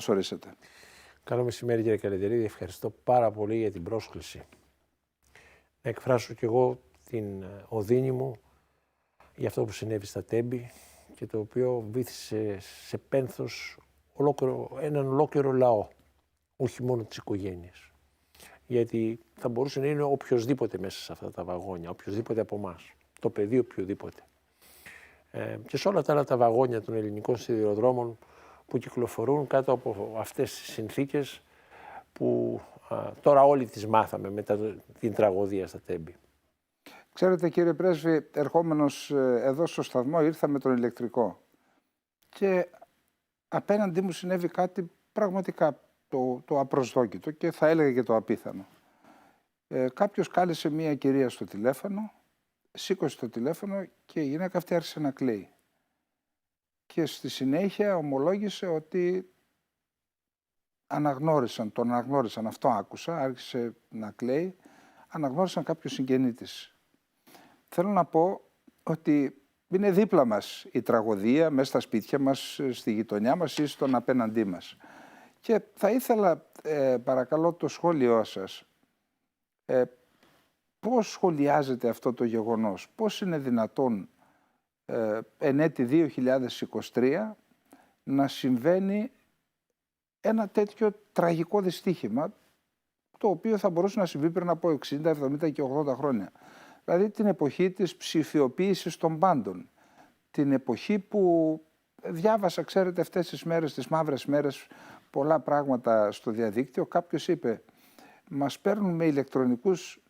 καλώς ορίσατε. Καλό μεσημέρι, κύριε Καλετερίδη. Ευχαριστώ πάρα πολύ για την πρόσκληση. Να εκφράσω κι εγώ την οδύνη μου για αυτό που συνέβη στα Τέμπη και το οποίο βύθισε σε πένθος έναν ολόκληρο λαό, όχι μόνο τις οικογένειες. Γιατί θα μπορούσε να είναι οποιοδήποτε μέσα σε αυτά τα βαγόνια, οποιοδήποτε από εμάς, το παιδί οποιοδήποτε. Και σε όλα τα άλλα τα βαγόνια των ελληνικών σιδηροδρόμων που κυκλοφορούν κάτω από αυτές τις συνθήκες που τώρα όλοι τις μάθαμε μετά την τραγωδία στα Τέμπη. Ξέρετε, κύριε Πρέσβη, ερχόμενος εδώ στο σταθμό ήρθα με τον ηλεκτρικό και απέναντί μου συνέβη κάτι πραγματικά το απροσδόκητο και θα έλεγα και το απίθανο. Κάποιος κάλεσε μία κυρία στο τηλέφωνο, σήκωσε το τηλέφωνο και η γυναίκα αυτή άρχισε να κλαίει. Και στη συνέχεια ομολόγησε ότι τον αναγνώρισαν, αυτό άκουσα, άρχισε να κλαίει, αναγνώρισαν κάποιο συγγενή της. Θέλω να πω ότι είναι δίπλα μας η τραγωδία, μέσα στα σπίτια μας, στη γειτονιά μας ή στον απέναντί μας. Και θα ήθελα, παρακαλώ, το σχόλιο σας. Πώς σχολιάζετε αυτό το γεγονός, πώς είναι δυνατόν εν έτη 2023 να συμβαίνει ένα τέτοιο τραγικό δυστύχημα, το οποίο θα μπορούσε να συμβεί πριν από 60, 70 και 80 χρόνια. Δηλαδή την εποχή της ψηφιοποίησης των πάντων. Την εποχή που διάβασα, ξέρετε, αυτές τις μέρες, τις μαύρες μέρες, πολλά πράγματα στο διαδίκτυο. Κάποιος είπε, μας παίρνουν με ηλεκτρονικούς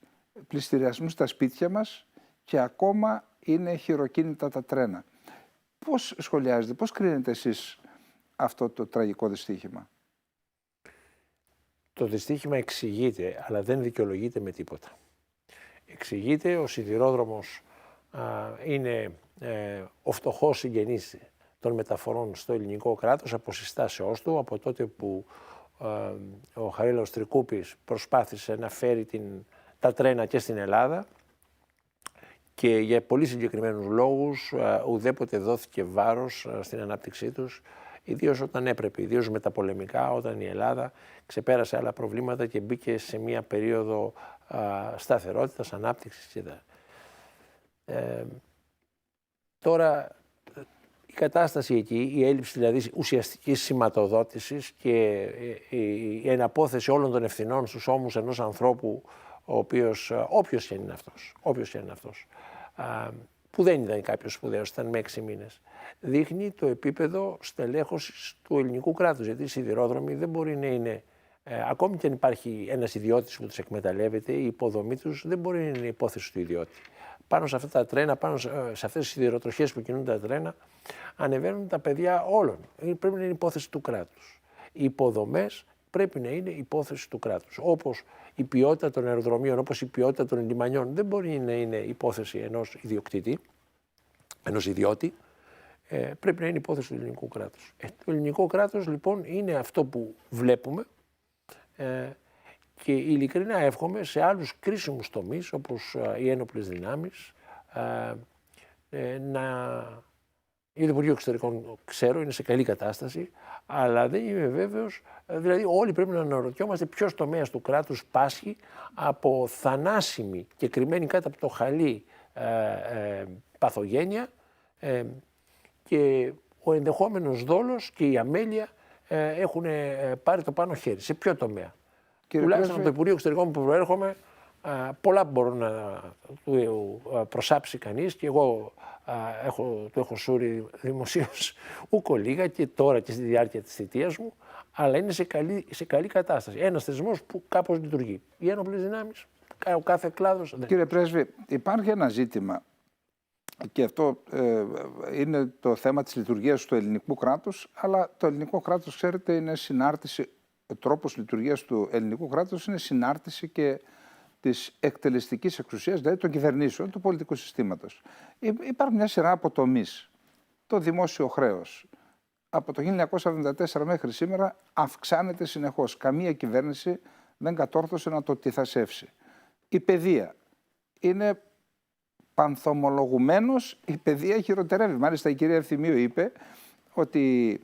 πληστηριασμούς στα σπίτια μας και ακόμα είναι χειροκίνητα τα τρένα. Πώς σχολιάζετε, πώς κρίνετε εσείς αυτό το τραγικό δυστύχημα? Το δυστύχημα εξηγείται, αλλά δεν δικαιολογείται με τίποτα. Εξηγείται, ο σιδηρόδρομος είναι ο φτωχός συγγενής των μεταφορών στο ελληνικό κράτος από συστάσεώς του, από τότε που ο Χαρίλαος Τρικούπης προσπάθησε να φέρει τα τρένα και στην Ελλάδα και για πολύ συγκεκριμένους λόγους ουδέποτε δόθηκε βάρος στην ανάπτυξή τους, ιδίως όταν έπρεπε, ιδίως μεταπολεμικά, όταν η Ελλάδα ξεπέρασε άλλα προβλήματα και μπήκε σε μια περίοδο σταθερότητας, ανάπτυξης. Τώρα η κατάσταση εκεί, η έλλειψη δηλαδή ουσιαστικής σηματοδότησης και η εναπόθεση όλων των ευθυνών στους ώμους ενός ανθρώπου, ο οποίος, όποιος και είναι αυτός, που δεν ήταν κάποιος σπουδαίος, ήταν με 6 μήνες, δείχνει το επίπεδο στελέχωσης του ελληνικού κράτους. Γιατί οι σιδηρόδρομοι δεν μπορεί να είναι, ακόμη και αν υπάρχει ένας ιδιώτης που τους εκμεταλλεύεται, η υποδομή τους δεν μπορεί να είναι υπόθεση του ιδιώτη. Πάνω σε αυτά τα τρένα, πάνω σε αυτές τις σιδηροτροχές που κινούν τα τρένα, ανεβαίνουν τα παιδιά όλων. Πρέπει να είναι υπόθεση του κράτους. Οι υποδομές πρέπει να είναι υπόθεση του κράτους. Όπως η ποιότητα των αεροδρομίων, όπως η ποιότητα των λιμανιών δεν μπορεί να είναι υπόθεση ενός ιδιοκτήτη, ενός ιδιώτη, πρέπει να είναι υπόθεση του ελληνικού κράτους. Το ελληνικό κράτος λοιπόν είναι αυτό που βλέπουμε και ειλικρινά εύχομαι σε άλλους κρίσιμους τομείς όπως οι ένοπλες δυνάμεις το Υπουργείο Εξωτερικών ξέρω είναι σε καλή κατάσταση, αλλά δεν είμαι βέβαιος, δηλαδή όλοι πρέπει να αναρωτιόμαστε ποιος τομέας του κράτους πάσχει από θανάσιμη και κρυμμένη κάτω από το χαλί παθογένεια και ο ενδεχόμενος δόλος και η αμέλεια έχουν πάρει το πάνω χέρι. Σε ποιο τομέα? Τουλάχιστον από το Υπουργείο Εξωτερικών που προέρχομαι, πολλά μπορούν να του προσάψει κανείς και εγώ του έχω σούρει δημοσίως ούκο λίγα και τώρα και στη διάρκεια της θητείας μου, αλλά είναι σε καλή κατάσταση. Ένας θεσμός που κάπως λειτουργεί. Οι ένοπλες δυνάμεις, ο κάθε κλάδος. Κύριε Πρέσβη, υπάρχει ένα ζήτημα και αυτό είναι το θέμα της λειτουργίας του ελληνικού κράτους, αλλά το ελληνικό κράτος, ξέρετε, είναι συνάρτηση, ο τρόπος λειτουργίας του ελληνικού κράτους είναι συνάρτηση και της εκτελεστικής εξουσίας, δηλαδή των κυβερνήσεων, του πολιτικού συστήματος. Υπάρχουν μια σειρά από τομείς. Το δημόσιο χρέος. Από το 1974 μέχρι σήμερα αυξάνεται συνεχώς. Καμία κυβέρνηση δεν κατόρθωσε να το τιθασεύσει. Η παιδεία. Είναι πανθομολογουμένως η παιδεία χειροτερεύει. Μάλιστα η κυρία Ευθυμίου είπε ότι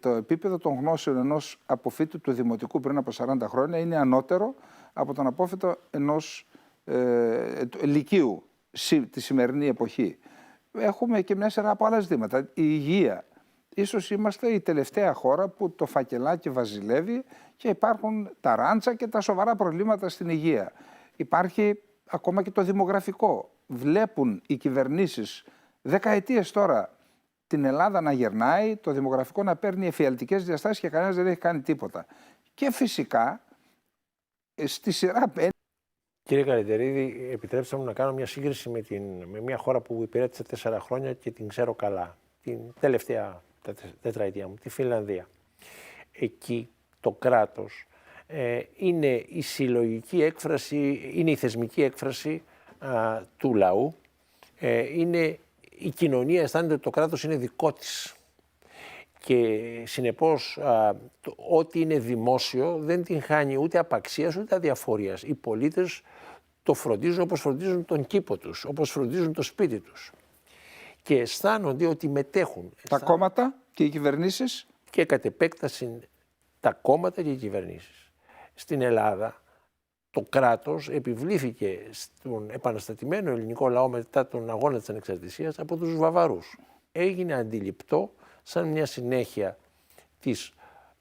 το επίπεδο των γνώσεων ενός αποφύτου του δημοτικού πριν από 40 χρόνια είναι ανώτερο από τον απόφυτο ενός λυκείου τη σημερινή εποχή. Έχουμε και μια σειρά από άλλα ζητήματα. Η υγεία. Ίσως είμαστε η τελευταία χώρα που το φακελάκι βασιλεύει και υπάρχουν τα ράντσα και τα σοβαρά προβλήματα στην υγεία. Υπάρχει ακόμα και το δημογραφικό. Βλέπουν οι κυβερνήσεις δεκαετίες τώρα την Ελλάδα να γερνάει, το δημογραφικό να παίρνει εφιαλτικές διαστάσεις και κανένας δεν έχει κάνει τίποτα. Και φυσικά στη σειρά... Κύριε Καλυτερίδη, επιτρέψτε μου να κάνω μια σύγκριση με μια χώρα που υπηρέτησε 4 χρόνια και την ξέρω καλά. Την τελευταία τετραετία μου, τη Φινλανδία. Εκεί το κράτος είναι η συλλογική έκφραση, είναι η θεσμική έκφραση του λαού. Η κοινωνία αισθάνεται ότι το κράτος είναι δικό της. Και συνεπώς ό,τι είναι δημόσιο δεν την χάνει ούτε απαξίας ούτε αδιαφορίας. Οι πολίτες το φροντίζουν όπως φροντίζουν τον κήπο τους, όπως φροντίζουν το σπίτι τους. Και αισθάνονται ότι μετέχουν. Τα κόμματα και οι κυβερνήσεις. Και κατ' επέκταση τα κόμματα και οι κυβερνήσεις. Στην Ελλάδα το κράτος επιβλήθηκε στον επαναστατημένο ελληνικό λαό μετά τον αγώνα της ανεξαρτησίας από τους Βαβαρούς. Έγινε αντιληπτό σαν μια συνέχεια του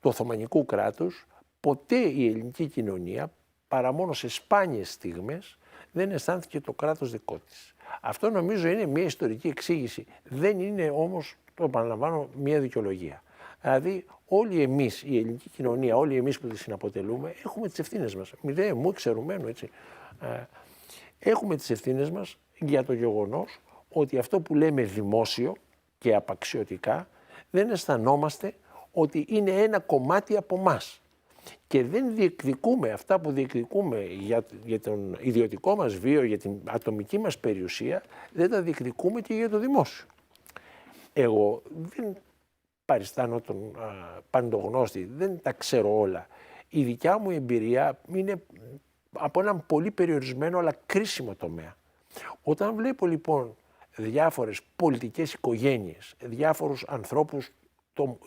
Οθωμανικού κράτους. Ποτέ η ελληνική κοινωνία, παρά μόνο σε σπάνιες στιγμές, δεν αισθάνθηκε το κράτος δικό της. Αυτό νομίζω είναι μια ιστορική εξήγηση. Δεν είναι όμως, το επαναλαμβάνω, μια δικαιολογία. Δηλαδή όλοι εμείς, η ελληνική κοινωνία, όλοι εμείς που τη συναποτελούμε, έχουμε τις ευθύνες μας. Μηδέν μου εξαιρουμένου, έτσι. Έχουμε τις ευθύνες μας για το γεγονός ότι αυτό που λέμε δημόσιο και απαξιωτικά δεν αισθανόμαστε ότι είναι ένα κομμάτι από μας. Και δεν διεκδικούμε αυτά που διεκδικούμε για τον ιδιωτικό μας βίο, για την ατομική μας περιουσία, δεν τα διεκδικούμε και για το δημόσιο. Εγώ δεν παριστάνω τον παντογνώστη, δεν τα ξέρω όλα. Η δικιά μου εμπειρία είναι από έναν πολύ περιορισμένο αλλά κρίσιμο τομέα. Όταν βλέπω λοιπόν διάφορες πολιτικές οικογένειες, διάφορους ανθρώπους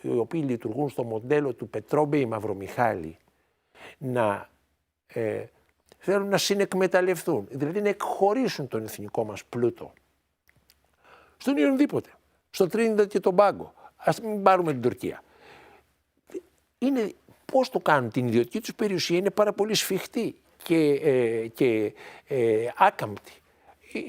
οι οποίοι λειτουργούν στο μοντέλο του Πετρόμπεϊ Μαυρομιχάλη να θέλουν να συνεκμεταλλευτούν, δηλαδή να εκχωρήσουν τον εθνικό μας πλούτο στον οποιονδήποτε, στο Τρίνινταντ και τον Πάγκο. Ας μην πάρουμε την Τουρκία. Πώς το κάνουν, την ιδιωτική τους περιουσία είναι πάρα πολύ σφιχτή και άκαμπτη.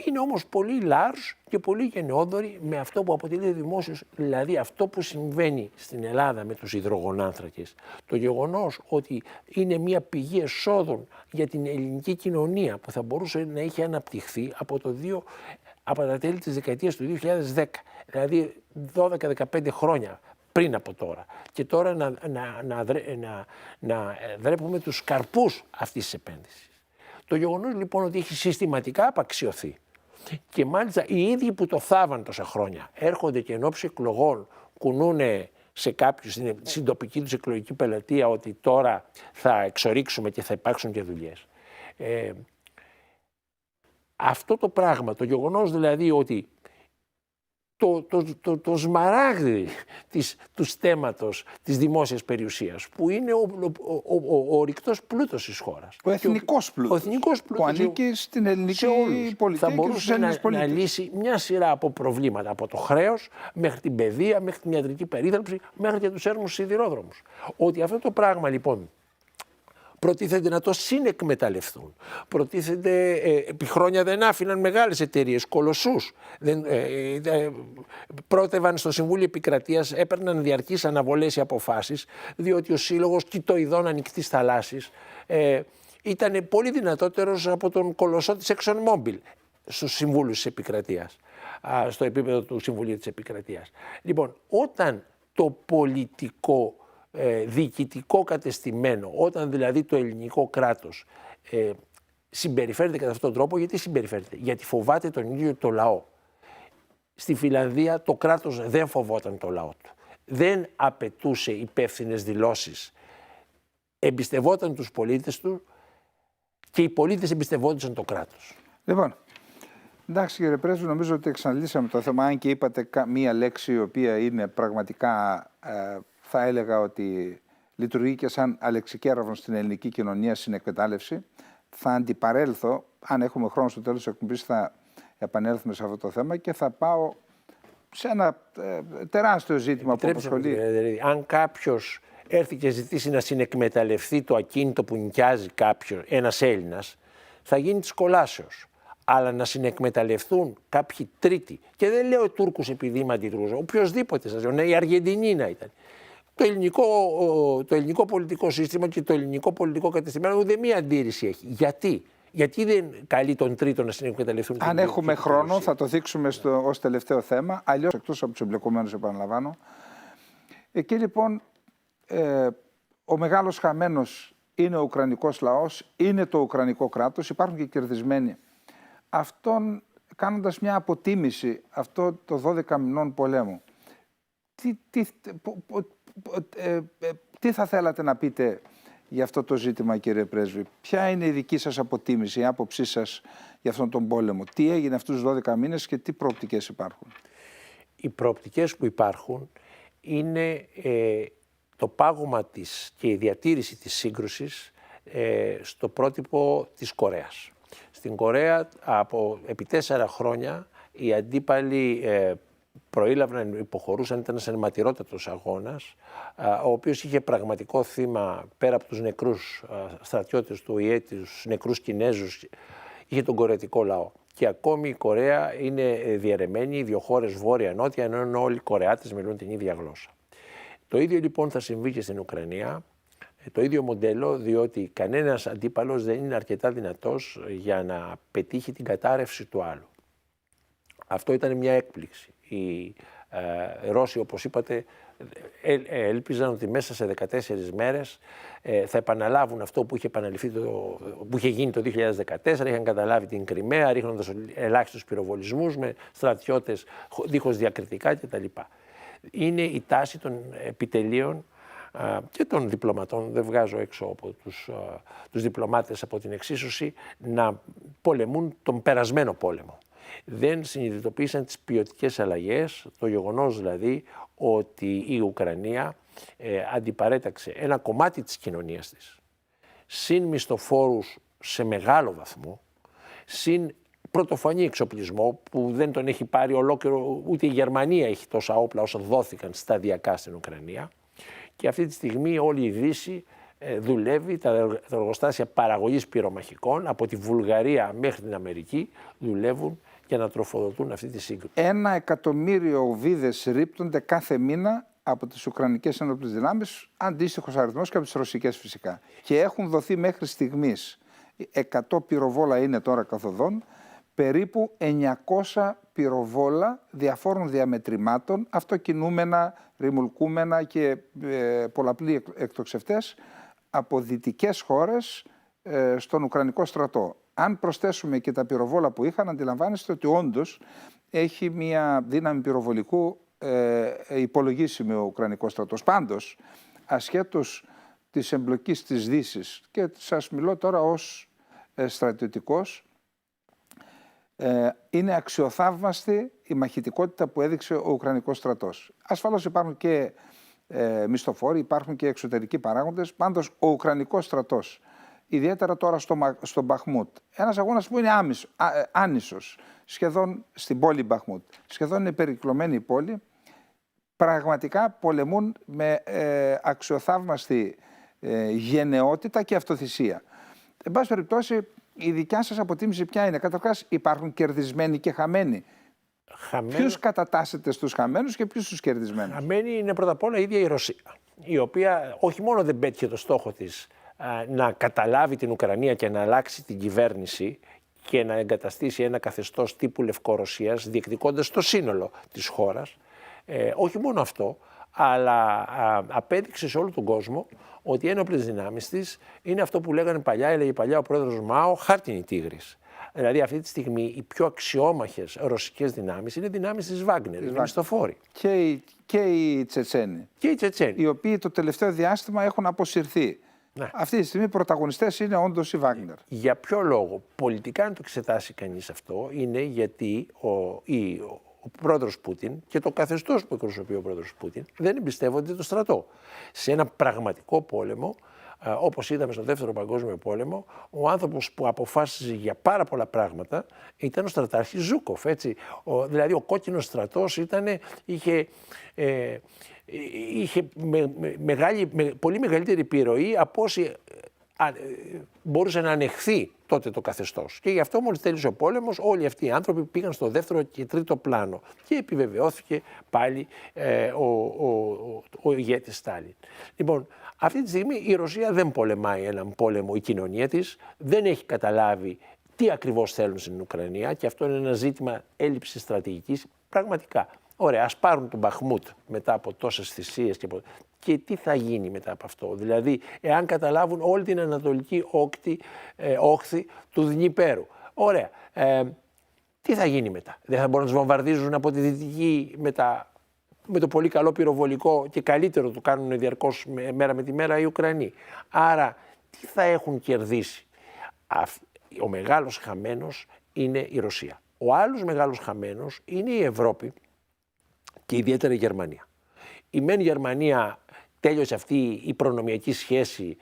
Είναι όμως πολύ large και πολύ γενναιόδοροι με αυτό που αποτελεί δημόσιος, δηλαδή αυτό που συμβαίνει στην Ελλάδα με τους υδρογονάνθρακες. Το γεγονός ότι είναι μια πηγή εσόδων για την ελληνική κοινωνία που θα μπορούσε να είχε αναπτυχθεί από τα τέλη της δεκαετίας του 2010, δηλαδή 12-15 χρόνια πριν από τώρα. Και τώρα να δρέπουμε τους καρπούς αυτής της επένδυσης. Το γεγονός λοιπόν ότι έχει συστηματικά απαξιωθεί και μάλιστα οι ίδιοι που το θάβαν τόσα χρόνια έρχονται και εν ώψη εκλογών κουνούνε σε κάποιους στην τοπική τους εκλογική πελατεία ότι τώρα θα εξορίξουμε και θα υπάρξουν και δουλειές. Αυτό το πράγμα, το γεγονός δηλαδή ότι το σμαράγδι του στέματος της δημόσιας περιουσίας που είναι ο ρηκτός πλούτος της χώρας. Ο εθνικός πλούτος που ανήκει στην ελληνική πολιτεία θα μπορούσε να λύσει μια σειρά από προβλήματα, από το χρέος μέχρι την παιδεία, μέχρι την ιατρική περίθαλψη, μέχρι και τους έρμους σιδηρόδρομους. Ότι αυτό το πράγμα λοιπόν προτίθεται να το συνεκμεταλλευτούν. Προτίθεται, επί χρόνια δεν άφηναν μεγάλες εταιρείες, κολοσσούς. Πρότευαν στο Συμβούλιο Επικρατείας, έπαιρναν διαρκείς αναβολές οι αποφάσεις, διότι ο Σύλλογος Κοιτοειδών Ανοιχτής Θαλάσσης ήταν πολύ δυνατότερος από τον κολοσσό της ExxonMobil στους συμβούλους της Επικρατείας, στο επίπεδο του Συμβουλίου της Επικρατείας. Λοιπόν, όταν το πολιτικό διοικητικό κατεστημένο, όταν δηλαδή το ελληνικό κράτος συμπεριφέρεται κατά αυτόν τον τρόπο, γιατί συμπεριφέρεται? Γιατί φοβάται τον ίδιο το λαό. Στη Φινλανδία το κράτος δεν φοβόταν το λαό του. Δεν απαιτούσε υπεύθυνες δηλώσεις. Εμπιστευόταν τους πολίτες του και οι πολίτες εμπιστευόντουσαν το κράτος. Λοιπόν, Εντάξει, κύριε Πρέσβη, νομίζω ότι εξαντλήσαμε το θέμα. Αν και είπατε μία λέξη η οποία είναι πραγματικά, θα έλεγα ότι λειτουργεί και σαν αλεξικέραυνο στην ελληνική κοινωνία, συνεκμετάλλευση. Θα αντιπαρέλθω, αν έχουμε χρόνο στο τέλος της εκπομπής, θα επανέλθουμε σε αυτό το θέμα και θα πάω σε ένα τεράστιο ζήτημα που απασχολεί. Δηλαδή, αν κάποιος έρθει και ζητήσει να συνεκμεταλλευτεί το ακίνητο που νοικιάζει ένας Έλληνας, θα γίνει της κολάσεως. Αλλά να συνεκμεταλλευτούν κάποιοι τρίτοι, και δεν λέω Τούρκους επειδή είμαι αντιτρούς, οποιοδήποτε σας λέω, η Αργεντινή να ήταν. Το ελληνικό πολιτικό σύστημα και το ελληνικό πολιτικό κατεστημένο ούτε μία αντίρρηση έχει. Γιατί δεν καλεί τον τρίτο να συνεκμεταλλευτούν? Αν έχουμε χρόνο, θα το δείξουμε ως τελευταίο θέμα. Αλλιώς, εκτός από τους εμπλεκομένους, επαναλαμβάνω. Εκεί λοιπόν, ο μεγάλος χαμένος είναι ο Ουκρανικός λαός, είναι το Ουκρανικό κράτος, υπάρχουν και κερδισμένοι. Αυτόν, κάνοντας μια αποτίμηση αυτό το 12 μηνών πολέμου, τι θα θέλατε να πείτε για αυτό το ζήτημα, κύριε Πρέσβη? Ποια είναι η δική σας αποτίμηση, η άποψή σας για αυτόν τον πόλεμο? Τι έγινε αυτούς τους 12 μήνες και τι προοπτικές υπάρχουν? Οι προοπτικές που υπάρχουν είναι το πάγωμα και η διατήρηση της σύγκρουσης στο πρότυπο της Κορέας. Στην Κορέα επί 4 χρόνια οι αντίπαλοι προήλαβαν, υποχωρούσαν, ήταν ένας ενματηρότατος αγώνας, ο οποίος είχε πραγματικό θύμα, πέρα από τους νεκρούς στρατιώτες του ΟΗΕ, τους νεκρούς Κινέζους, είχε τον κορεατικό λαό. Και ακόμη η Κορέα είναι διαιρεμένη, οι 2 χώρες βόρεια-νότια, ενώ όλοι οι Κορεάτες μιλούν την ίδια γλώσσα. Το ίδιο λοιπόν θα συμβεί και στην Ουκρανία, το ίδιο μοντέλο, διότι κανένας αντίπαλος δεν είναι αρκετά δυνατός για να πετύχει την κατάρρευση του άλλου. Αυτό ήταν μια έκπληξη. Οι Ρώσοι, όπως είπατε, έλπιζαν ότι μέσα σε 14 μέρες θα επαναλάβουν αυτό που είχε γίνει το 2014, είχαν καταλάβει την Κριμαία, ρίχνοντας ελάχιστους πυροβολισμούς με στρατιώτες δίχως διακριτικά κτλ. Είναι η τάση των επιτελείων και των διπλωματών, δεν βγάζω έξω από τους διπλωμάτες από την εξίσωση, να πολεμούν τον περασμένο πόλεμο. Δεν συνειδητοποίησαν τις ποιοτικές αλλαγές, το γεγονός δηλαδή ότι η Ουκρανία αντιπαρέταξε ένα κομμάτι της κοινωνίας της, συν μισθοφόρους σε μεγάλο βαθμό, συν πρωτοφανή εξοπλισμό που δεν τον έχει πάρει ολόκληρο, ούτε η Γερμανία έχει τόσα όπλα όσα δόθηκαν σταδιακά στην Ουκρανία, και αυτή τη στιγμή όλη η Δύση δουλεύει, τα εργοστάσια παραγωγής πυρομαχικών από τη Βουλγαρία μέχρι την Αμερική δουλεύουν για να τροφοδοτούν αυτή τη σύγκρουση. 1 εκατομμύριο βίδες ρίπτονται κάθε μήνα από τις Ουκρανικές Ενόπλες Δυνάμεις, αντίστοιχος αριθμός και από τις Ρωσικές φυσικά. Και έχουν δοθεί μέχρι στιγμής, 100 πυροβόλα είναι τώρα καθοδόν, περίπου 900 πυροβόλα διαφόρων διαμετρημάτων, αυτοκινούμενα, ρημουλκούμενα και πολλαπλοί εκτοξευτές από δυτικές χώρες στον Ουκρανικό στρατό. Αν προσθέσουμε και τα πυροβόλα που είχαν, αντιλαμβάνεστε ότι όντως έχει μια δύναμη πυροβολικού υπολογίσιμη ο Ουκρανικός στρατός. Πάντως, ασχέτως της εμπλοκής της Δύσης, και σας μιλώ τώρα ως στρατιωτικός, είναι αξιοθαύμαστη η μαχητικότητα που έδειξε ο Ουκρανικός στρατός. Ασφαλώς υπάρχουν και μισθοφόροι, υπάρχουν και εξωτερικοί παράγοντες. Πάντως ο Ουκρανικός στρατός, ιδιαίτερα τώρα στο Μπαχμούτ, ένας αγώνας που είναι άνισος, σχεδόν στην πόλη Μπαχμούτ, σχεδόν είναι περικλωμένη η πόλη, πραγματικά πολεμούν με αξιοθαύμαστη γενναιότητα και αυτοθυσία. Εν πάση περιπτώσει, η δικιά σας αποτίμηση ποια είναι? Καταρχάς, υπάρχουν κερδισμένοι και χαμένοι. Ποιους κατατάσσετε στους χαμένους και ποιους στους κερδισμένους? Χαμένη είναι πρώτα απ' όλα η ίδια η Ρωσία, η οποία όχι μόνο δεν πέτυχε το στόχο της να καταλάβει την Ουκρανία και να αλλάξει την κυβέρνηση και να εγκαταστήσει ένα καθεστώς τύπου Λευκορωσίας, διεκδικώντας το σύνολο της χώρας. Όχι μόνο αυτό, αλλά απέδειξε σε όλο τον κόσμο ότι οι ένοπλες δυνάμεις της είναι αυτό που έλεγε παλιά ο πρόεδρος Μάο, χάρτινη τίγρης. Δηλαδή αυτή τη στιγμή οι πιο αξιόμαχες ρωσικές δυνάμεις είναι δυνάμεις της Βάγκνερ, οι μισθοφόροι. Και οι Τσετσένοι. Και οι Τσετσένοι. Οι οποίοι το τελευταίο διάστημα έχουν αποσυρθεί Ναι. Αυτή τη στιγμή οι πρωταγωνιστές είναι όντως οι Βάγνερ. Για ποιο λόγο? Πολιτικά, αν το εξετάσει κανείς αυτό, είναι γιατί ο πρόεδρος Πούτιν και το καθεστώς που εκπροσωπεί ο πρόεδρος Πούτιν δεν εμπιστεύονται το στρατό. Σε ένα πραγματικό πόλεμο, όπως είδαμε στον Δεύτερο Παγκόσμιο Πόλεμο, ο άνθρωπος που αποφάσιζε για πάρα πολλά πράγματα ήταν ο στρατάρχης Ζούκοφ. Έτσι. Δηλαδή ο κόκκινος στρατός είχε πολύ μεγαλύτερη επιρροή από όσοι μπορούσε να ανεχθεί τότε το καθεστώς. Και γι' αυτό μόλις τέλειωσε ο πόλεμος, όλοι αυτοί οι άνθρωποι πήγαν στο δεύτερο και τρίτο πλάνο και επιβεβαιώθηκε πάλι ο ηγέτης Στάλιν. Λοιπόν, αυτή τη στιγμή η Ρωσία δεν πολεμάει έναν πόλεμο, η κοινωνία της δεν έχει καταλάβει τι ακριβώς θέλουν στην Ουκρανία και αυτό είναι ένα ζήτημα έλλειψης στρατηγικής πραγματικά. Ωραία, ας πάρουν τον Μπαχμούτ μετά από τόσες θυσίες και τι θα γίνει μετά από αυτό. Δηλαδή, εάν καταλάβουν όλη την ανατολική όχθη του Δνιπέρου. Ωραία, τι θα γίνει μετά? Δεν θα μπορούν να τους βομβαρδίζουν από τη δυτική με το πολύ καλό πυροβολικό και καλύτερο το κάνουν διαρκώς μέρα με τη μέρα οι Ουκρανοί. Άρα, τι θα έχουν κερδίσει? Ο μεγάλος χαμένος είναι η Ρωσία. Ο άλλος μεγάλος χαμένος είναι η Ευρώπη και ιδιαίτερα η Γερμανία. Η μεν Γερμανία τέλειωσε αυτή η προνομιακή σχέση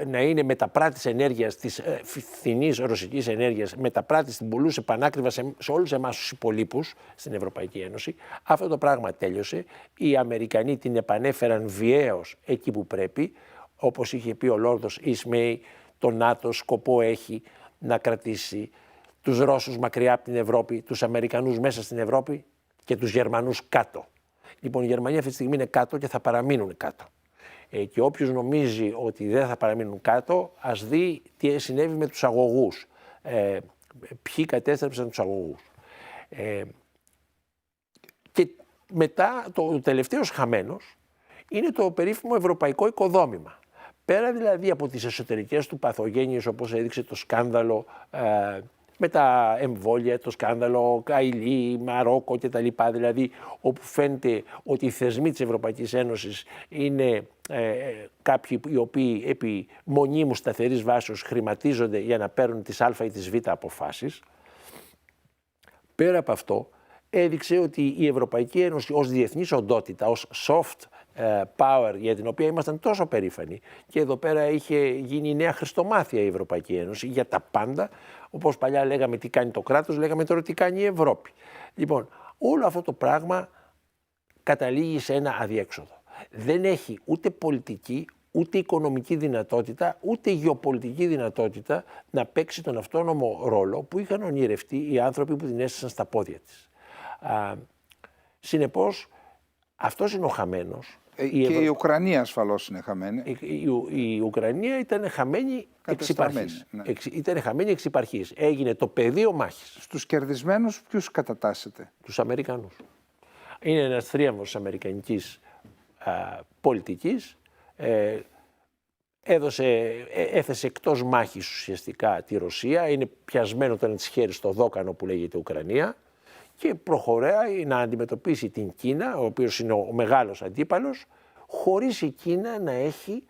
να είναι μεταπράτης ενέργειας, της φθηνής ρωσικής ενέργειας, μεταπράτης την πουλούσε πανάκριβα σε όλους εμάς τους υπολείπους στην Ευρωπαϊκή Ένωση. Αυτό το πράγμα τέλειωσε. Οι Αμερικανοί την επανέφεραν βιαίως εκεί που πρέπει. Όπως είχε πει ο Λόρδος Ισμέη, το ΝΑΤΟ σκοπό έχει να κρατήσει τους Ρώσους μακριά από την Ευρώπη, τους Αμερικανούς μέσα στην Ευρώπη και τους Γερμανούς κάτω. Λοιπόν, η Γερμανία αυτή τη στιγμή είναι κάτω και θα παραμείνουν κάτω. Και όποιος νομίζει ότι δεν θα παραμείνουν κάτω, ας δει τι συνέβη με τους αγωγούς. Ποιοι κατέστρεψαν τους αγωγούς. Και μετά το τελευταίος χαμένος είναι το περίφημο ευρωπαϊκό οικοδόμημα. Πέρα δηλαδή από τις εσωτερικές του παθογένειες, όπως έδειξε το σκάνδαλο με τα εμβόλια, το σκάνδαλο Καηλή, Μαρόκο κτλ. Δηλαδή όπου φαίνεται ότι οι θεσμοί της Ευρωπαϊκής Ένωσης είναι κάποιοι οι οποίοι επί μονίμου σταθερής βάσεως χρηματίζονται για να παίρνουν τις α ή τις β αποφάσεις. Πέρα από αυτό έδειξε ότι η Ευρωπαϊκή Ένωση ως διεθνής οντότητα, ως soft power για την οποία ήμασταν τόσο περήφανοι και εδώ πέρα είχε γίνει νέα χριστομάθεια η Ευρωπαϊκή Ένωση για τα πάντα. Όπως παλιά λέγαμε τι κάνει το κράτος, λέγαμε τώρα τι κάνει η Ευρώπη. Λοιπόν, όλο αυτό το πράγμα καταλήγει σε ένα αδιέξοδο. Δεν έχει ούτε πολιτική, ούτε οικονομική δυνατότητα, ούτε γεωπολιτική δυνατότητα να παίξει τον αυτόνομο ρόλο που είχαν ονειρευτεί οι άνθρωποι που την έστησαν στα πόδια της. Συνεπώς, αυτός είναι ο χαμένος. Η Ουκρανία ασφαλώς είναι χαμένη. Η Ουκρανία ήταν χαμένη εξ υπαρχής. Ναι. Ήταν χαμένη εξ υπαρχής. Έγινε το πεδίο μάχης. Στους κερδισμένους ποιους κατατάσσετε? Τους Αμερικανούς. Είναι ένας θρίαμβος της αμερικανικής πολιτικής. Έθεσε εκτός μάχης ουσιαστικά τη Ρωσία. Είναι πιασμένο το ένα της χέρι στο δόκανο που λέγεται Ουκρανία. Και προχωράει να αντιμετωπίσει την Κίνα, ο οποίος είναι ο μεγάλος αντίπαλος, χωρίς η Κίνα να έχει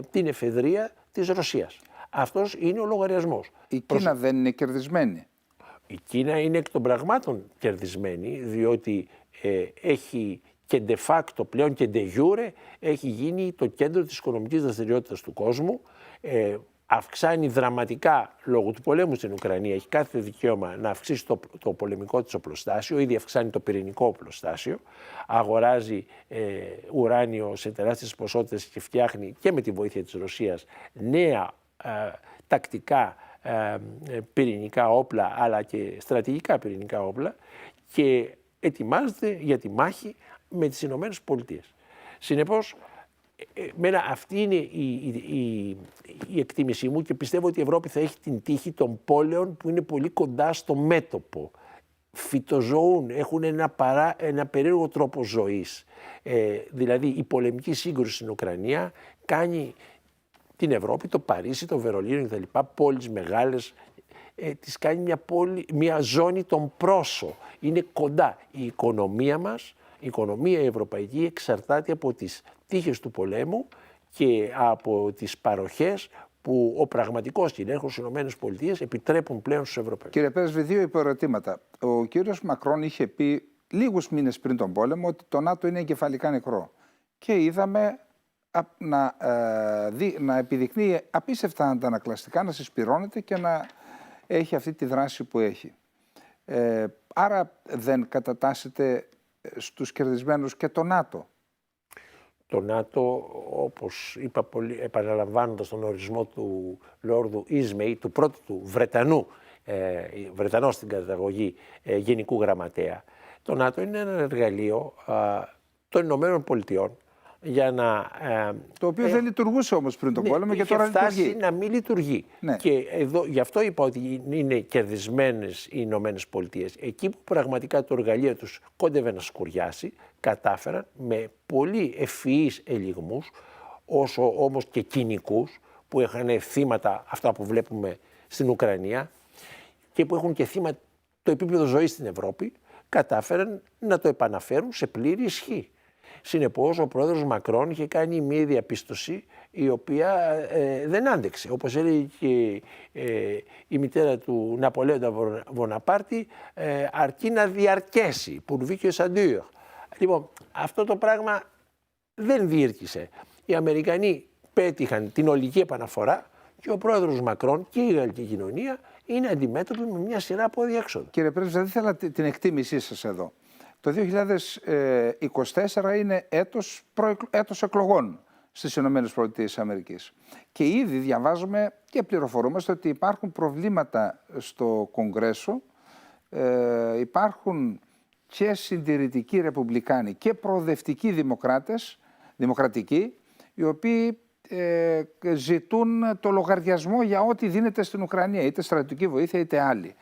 την εφεδρεία της Ρωσίας. Αυτός είναι ο λογαριασμός. Η Κίνα δεν είναι κερδισμένη? Η Κίνα είναι εκ των πραγμάτων κερδισμένη, διότι έχει και de facto πλέον και de jure έχει γίνει το κέντρο της οικονομικής δραστηριότητας του κόσμου. Αυξάνει δραματικά λόγω του πολέμου στην Ουκρανία. Έχει κάθε δικαίωμα να αυξήσει το πολεμικό της οπλοστάσιο, ήδη αυξάνει το πυρηνικό οπλοστάσιο, αγοράζει ουράνιο σε τεράστιες ποσότητες και φτιάχνει και με τη βοήθεια της Ρωσίας νέα τακτικά πυρηνικά όπλα αλλά και στρατηγικά πυρηνικά όπλα και ετοιμάζεται για τη μάχη με τις Ηνωμένες Πολιτείες. Συνεπώς, αυτή είναι η εκτίμησή μου και πιστεύω ότι η Ευρώπη θα έχει την τύχη των πόλεων που είναι πολύ κοντά στο μέτωπο. Φυτοζωούν, έχουν ένα περίεργο τρόπο ζωής. Δηλαδή η πολεμική σύγκρουση στην Ουκρανία κάνει την Ευρώπη, το Παρίσι, το Βερολίνο κτλ. Πόλεις μεγάλες, τις κάνει μια ζώνη των πρόσω. Είναι κοντά. Η οικονομία μας, η οικονομία η ευρωπαϊκή εξαρτάται από τις τύχες του πολέμου και από τις παροχές που ο πραγματικός κυριάρχος στις ΗΠΑ επιτρέπουν πλέον στους Ευρωπαίους. Κύριε Πρέσβη, δύο υποερωτήματα. Ο κύριος Μακρόν είχε πει λίγους μήνες πριν τον πόλεμο ότι το ΝΑΤΟ είναι εγκεφαλικά νεκρό. Και είδαμε να επιδεικνύει απίστευτα αντανακλαστικά, να συσπυρώνεται και να έχει αυτή τη δράση που έχει. Άρα δεν κατατάσσεται στους κερδισμένους και το ΝΑΤΟ? Το ΝΑΤΟ, όπως είπα επαναλαμβάνοντας τον ορισμό του Λόρδου Ισμέη, του πρώτου του Βρετανό στην καταγωγή Γενικού Γραμματέα, το ΝΑΤΟ είναι ένα εργαλείο των Ηνωμένων Πολιτειών για να... το οποίο δεν λειτουργούσε όμως πριν τον πόλεμο και τώρα λειτουργεί. Είχε φτάσει να μην λειτουργεί. Ναι. Και εδώ, γι' αυτό είπα ότι είναι κερδισμένες οι Ηνωμένες Πολιτείες. Εκεί που πραγματικά το εργαλείο τους κόντευε να σκουριάσει, κατάφεραν με πολύ ευφυείς ελιγμούς, όσο όμως και κοινικούς, που είχαν θύματα αυτά που βλέπουμε στην Ουκρανία και που έχουν και θύμα το επίπεδο ζωής στην Ευρώπη, κατάφεραν να το επαναφέρουν σε πλήρη ισχύ. Συνεπώς, ο πρόεδρος Μακρόν είχε κάνει μια διαπίστωση η οποία δεν άντεξε. Όπως έλεγε και η μητέρα του Ναπολέοντα Βοναπάρτη, αρκεί να διαρκέσει, pourvu que ça dure. Λοιπόν, αυτό το πράγμα δεν διήρκησε. Οι Αμερικανοί πέτυχαν την ολική επαναφορά και ο πρόεδρος Μακρόν και η γαλλική κοινωνία είναι αντιμέτωποι με μια σειρά από αδιέξοδο. Κύριε Πρέσβη, δεν ήθελα την εκτίμησή σας εδώ. Το 2024 είναι έτος εκλογών στις ΗΠΑ. Και ήδη διαβάζουμε και πληροφορούμαστε ότι υπάρχουν προβλήματα στο Κογκρέσο, υπάρχουν και συντηρητικοί ρεπουμπλικάνοι και προοδευτικοί δημοκρατικοί, οι οποίοι ζητούν το λογαριασμό για ό,τι δίνεται στην Ουκρανία, είτε στρατιωτική βοήθεια είτε άλλη.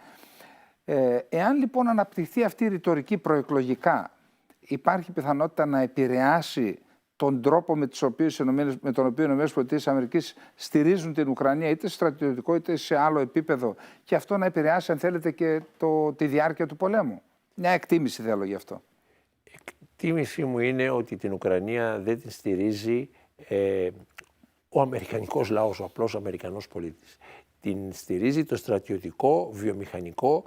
Εάν λοιπόν αναπτυχθεί αυτή η ρητορική προεκλογικά, υπάρχει πιθανότητα να επηρεάσει τον τρόπο με τον οποίο οι ΗΠΑ στηρίζουν την Ουκρανία, είτε σε στρατιωτικό είτε σε άλλο επίπεδο, και αυτό να επηρεάσει, αν θέλετε, και τη διάρκεια του πολέμου? Μια εκτίμηση θέλω γι' αυτό. Εκτίμησή μου είναι ότι την Ουκρανία δεν την στηρίζει ο αμερικανικός λαός, ο απλός Αμερικανός πολίτης. Την στηρίζει το στρατιωτικό, βιομηχανικό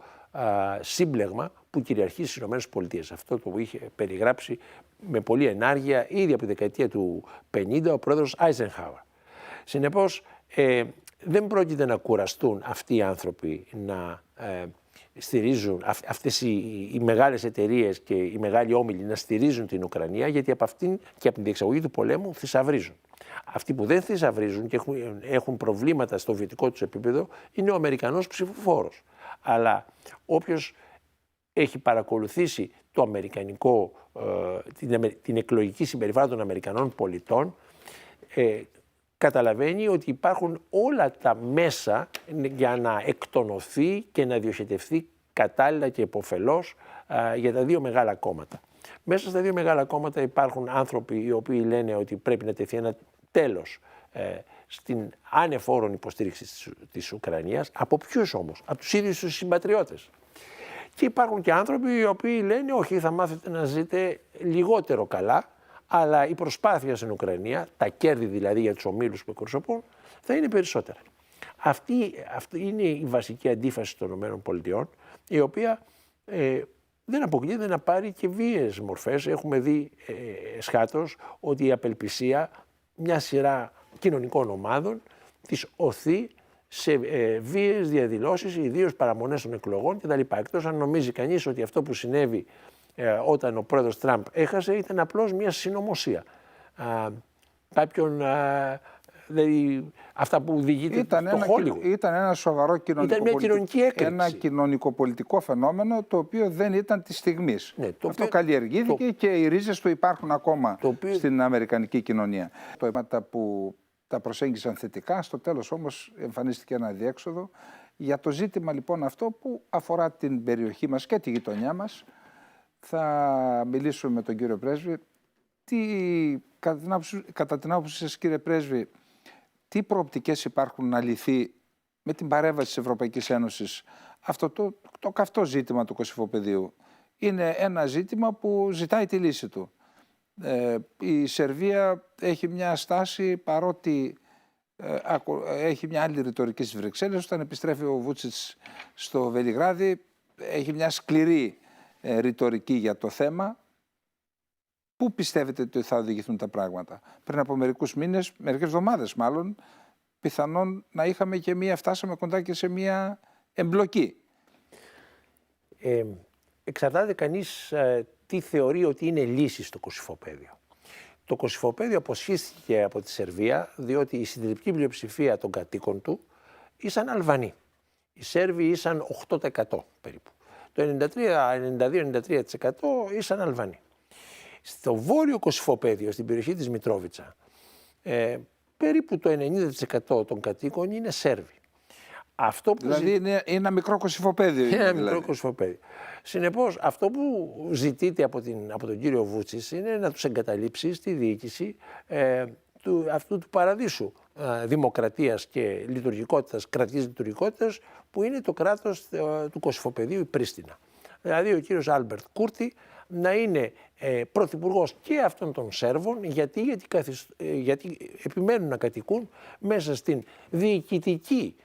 σύμπλεγμα που κυριαρχεί στις ΗΠΑ. Αυτό το είχε περιγράψει με πολλή ενάργεια ήδη από τη δεκαετία του 50 ο πρόεδρος Άιζενχάουερ. Συνεπώς, δεν πρόκειται να κουραστούν αυτοί οι άνθρωποι να στηρίζουν, αυτές οι μεγάλες εταιρείες και οι μεγάλοι όμιλοι να στηρίζουν την Ουκρανία, γιατί από αυτήν και από την διεξαγωγή του πολέμου θησαυρίζουν. Αυτοί που δεν θησαυρίζουν και έχουν προβλήματα στο βιωτικό τους επίπεδο είναι ο Αμερικανός ψηφοφόρος. Αλλά όποιος έχει παρακολουθήσει το αμερικανικό, την εκλογική συμπεριφορά των Αμερικανών πολιτών, καταλαβαίνει ότι υπάρχουν όλα τα μέσα για να εκτονωθεί και να διοχετευθεί κατάλληλα και επωφελώς για τα δύο μεγάλα κόμματα. Μέσα στα δύο μεγάλα κόμματα υπάρχουν άνθρωποι οι οποίοι λένε ότι πρέπει να τεθεί ένα τέλος στην ανεφόρον υποστήριξη της Ουκρανίας. Από ποιους όμως? Από τους ίδιους τους συμπατριώτες. Και υπάρχουν και άνθρωποι οι οποίοι λένε όχι, θα μάθετε να ζείτε λιγότερο καλά, αλλά η προσπάθεια στην Ουκρανία, τα κέρδη δηλαδή για τους ομίλους που εκπροσωπούν, θα είναι περισσότερα. Αυτή είναι η βασική αντίφαση των ΗΠΑ, η οποία δεν αποκλείεται να πάρει και βίαιες μορφές. Έχουμε δει εσχάτως ότι η απελπισία μια σειρά κοινωνικών ομάδων τις οθεί σε βίαιες διαδηλώσεις, ιδίως παραμονές των εκλογών κτλ. Εκτός αν νομίζει κανείς ότι αυτό που συνέβη όταν ο πρόεδρος Τραμπ έχασε ήταν απλώς μια συνωμοσία. Δηλαδή αυτά που διηγείται στο Hollywood. Ήταν ένα σοβαρό κοινωνικοπολιτικό φαινόμενο, το οποίο δεν ήταν της στιγμής. Ναι, αυτό καλλιεργήθηκε και οι ρίζες του υπάρχουν ακόμα στην αμερικανική κοινωνία. Το αίματα που τα προσέγγισαν θετικά, στο τέλος όμως εμφανίστηκε ένα αδιέξοδο. Για το ζήτημα λοιπόν αυτό που αφορά την περιοχή μας και τη γειτονιά μας, θα μιλήσουμε με τον κύριο Πρέσβη. Κατά την άποψη σας, κύριε Πρέσβη, τι προοπτικές υπάρχουν να λυθεί με την παρέμβαση της Ευρωπαϊκής Ένωσης αυτό το καυτό ζήτημα του Κωσυφοπεδίου? Είναι ένα ζήτημα που ζητάει τη λύση του. Η Σερβία έχει μια στάση, παρότι έχει μια άλλη ρητορική στις Βρυξέλλες. Όταν επιστρέφει ο Βούτσιτς στο Βελιγράδι, έχει μια σκληρή ρητορική για το θέμα. Πού πιστεύετε ότι θα οδηγηθούν τα πράγματα? Πριν από μερικές εβδομάδες μάλλον, πιθανόν να είχαμε και φτάσαμε κοντά και σε μια εμπλοκή. Εξαρτάται κανείς τι θεωρεί ότι είναι λύση στο Κωσυφοπαίδιο. Το Κωσυφοπαίδιο αποσχίστηκε από τη Σερβία, διότι η συντριπτική πλειοψηφία των κατοίκων του ήσαν Αλβανοί. Οι Σέρβοι ήσαν 8% περίπου. Το 92-93% ήσαν Αλβανοί. Στο βόρειο Κωσυφοπαίδιο, στην περιοχή της Μητρόβιτσα, περίπου το 90% των κατοίκων είναι Σέρβοι. Αυτό που δηλαδή είναι ένα μικρό Κωσυφοπαίδιο. Είναι ένα μικρό Κωσυφοπαίδιο. Συνεπώς, αυτό που ζητείται από τον κύριο Βούτσιτς είναι να τους εγκαταλείψει στη διοίκηση αυτού του παραδείσου δημοκρατίας και λειτουργικότητας, κρατικής λειτουργικότητας, που είναι το κράτος του Κωσυφοπαιδίου, η Πρίστινα. Δηλαδή ο κύριος Άλμπερτ Κούρτι να είναι πρωθυπουργός και αυτών των Σέρβων, γιατί επιμένουν να κατοικούν μέσα στην διοικητική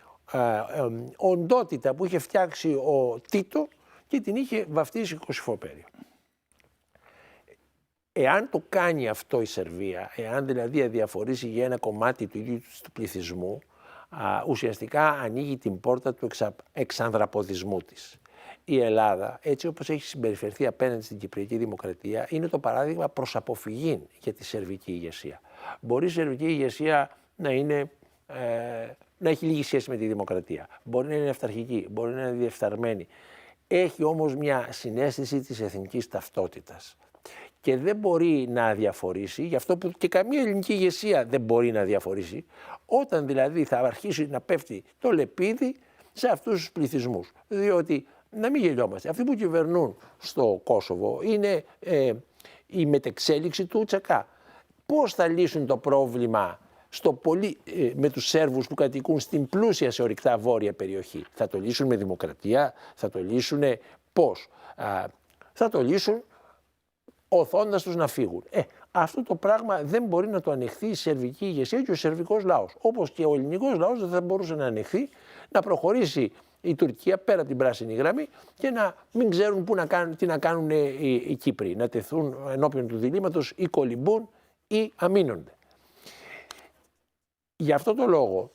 οντότητα που είχε φτιάξει ο Τίτο και την είχε βαφτίσει Κωσυφοπαίδιο. Εάν το κάνει αυτό η Σερβία, εάν δηλαδή αδιαφορήσει για ένα κομμάτι του ίδιου του πληθυσμού, ουσιαστικά ανοίγει την πόρτα του εξανδραποδισμού της. Η Ελλάδα, έτσι όπως έχει συμπεριφερθεί απέναντι στην Κυπριακή Δημοκρατία, είναι το παράδειγμα προς αποφυγή για τη σερβική ηγεσία. Μπορεί η σερβική ηγεσία να έχει λίγη σχέση με τη δημοκρατία. Μπορεί να είναι αυταρχική, μπορεί να είναι διεφθαρμένη. Έχει όμως μια συναίσθηση της εθνικής ταυτότητας. Και δεν μπορεί να αδιαφορήσει, γι' αυτό που και καμία ελληνική ηγεσία δεν μπορεί να αδιαφορήσει, όταν δηλαδή θα αρχίσει να πέφτει το λεπίδι σε αυτούς τους πληθυσμούς. Διότι, να μην γελιόμαστε, αυτοί που κυβερνούν στο Κόσοβο είναι η μετεξέλιξη του Τσακά. Πώς θα λύσουν το πρόβλημα με τους Σέρβους που κατοικούν στην πλούσια σε ορυκτά βόρεια περιοχή? Θα το λύσουν με δημοκρατία, θα το λύσουν πώς? Θα το λύσουν οθώντας τους να φύγουν. Αυτό το πράγμα δεν μπορεί να το ανεχθεί η σερβική ηγεσία και ο σερβικός λαός. Όπως και ο ελληνικός λαός δεν θα μπορούσε να ανεχθεί να προχωρήσει η Τουρκία πέρα από την πράσινη γραμμή και να μην ξέρουν τι να κάνουν οι Κύπροι. Να τεθούν ενώπιον του διλήμματος ή κολυμπούν ή αμήνονται. Γι' αυτό το λόγο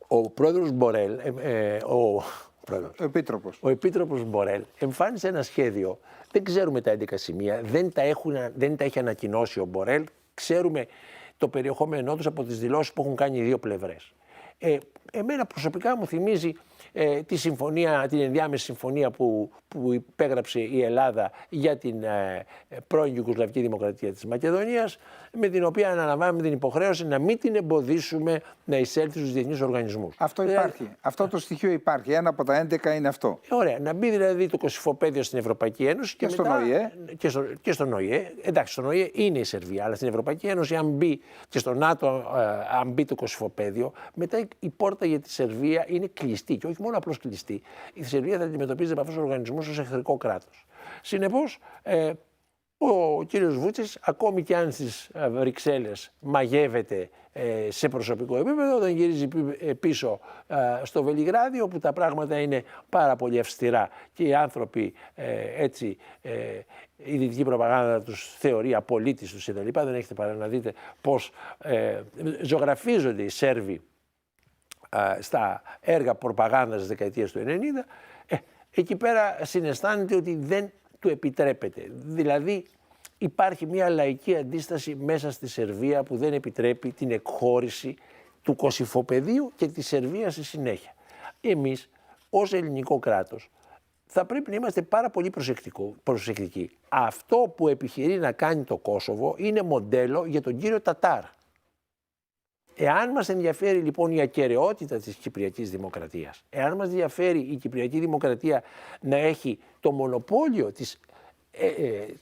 ο πρόεδρος Μπορέλ, ο επίτροπος Μπορέλ εμφάνισε ένα σχέδιο. Δεν ξέρουμε τα 11 σημεία, δεν τα έχει ανακοινώσει ο Μπορέλ. Ξέρουμε το περιεχόμενό τους από τις δηλώσεις που έχουν κάνει οι δύο πλευρές. Εμένα προσωπικά μου θυμίζει την ενδιάμεση συμφωνία που υπέγραψε η Ελλάδα για την πρώην Ιουγκοσλαβική Δημοκρατία της Μακεδονίας, με την οποία αναλαμβάνουμε την υποχρέωση να μην την εμποδίσουμε να εισέλθει στους διεθνείς οργανισμούς. Αυτό υπάρχει. Αυτό το στοιχείο υπάρχει. Ένα από τα 11 είναι αυτό. Ωραία. Να μπει δηλαδή το Κωσυφοπαίδιο στην Ευρωπαϊκή Ένωση και στον ΟΗΕ. Και στον ΟΗΕ. Εντάξει, στον ΟΗΕ είναι η Σερβία, αλλά στην Ευρωπαϊκή Ένωση, αν μπει, και στο ΝΑΤΟ, αν μπει το Κωσυφοπαίδιο, μετά η πόρτα για τη Σερβία είναι κλειστή. Και όχι μόνο απλώς κλειστή. Η Σερβία θα αντιμετωπίζεται από αυτούς τους οργανισμούς ως εχθρικό κράτος. Συνεπώς, ο κύριος Βούτσιτς, ακόμη και αν στις Βρυξέλλες μαγεύεται σε προσωπικό επίπεδο, όταν γυρίζει πίσω στο Βελιγράδι, όπου τα πράγματα είναι πάρα πολύ αυστηρά και οι άνθρωποι η δυτική προπαγάνδα τους θεωρεί απολύτης τους κτλ. Δεν έχετε παρά να δείτε πώς ζωγραφίζονται οι Σέρβοι στα έργα προπαγάνδας της δεκαετίας του 90, εκεί πέρα συναισθάνεται ότι δεν του επιτρέπεται. Δηλαδή υπάρχει μια λαϊκή αντίσταση μέσα στη Σερβία που δεν επιτρέπει την εκχώρηση του Κωσυφοπεδίου και της Σερβίας στη συνέχεια. Εμείς ως ελληνικό κράτος θα πρέπει να είμαστε πάρα πολύ προσεκτικοί. Αυτό που επιχειρεί να κάνει το Κόσοβο είναι μοντέλο για τον κύριο Τατάρ. Εάν μας ενδιαφέρει λοιπόν η ακεραιότητα της Κυπριακής Δημοκρατίας, εάν μας ενδιαφέρει η Κυπριακή Δημοκρατία να έχει το μονοπόλιο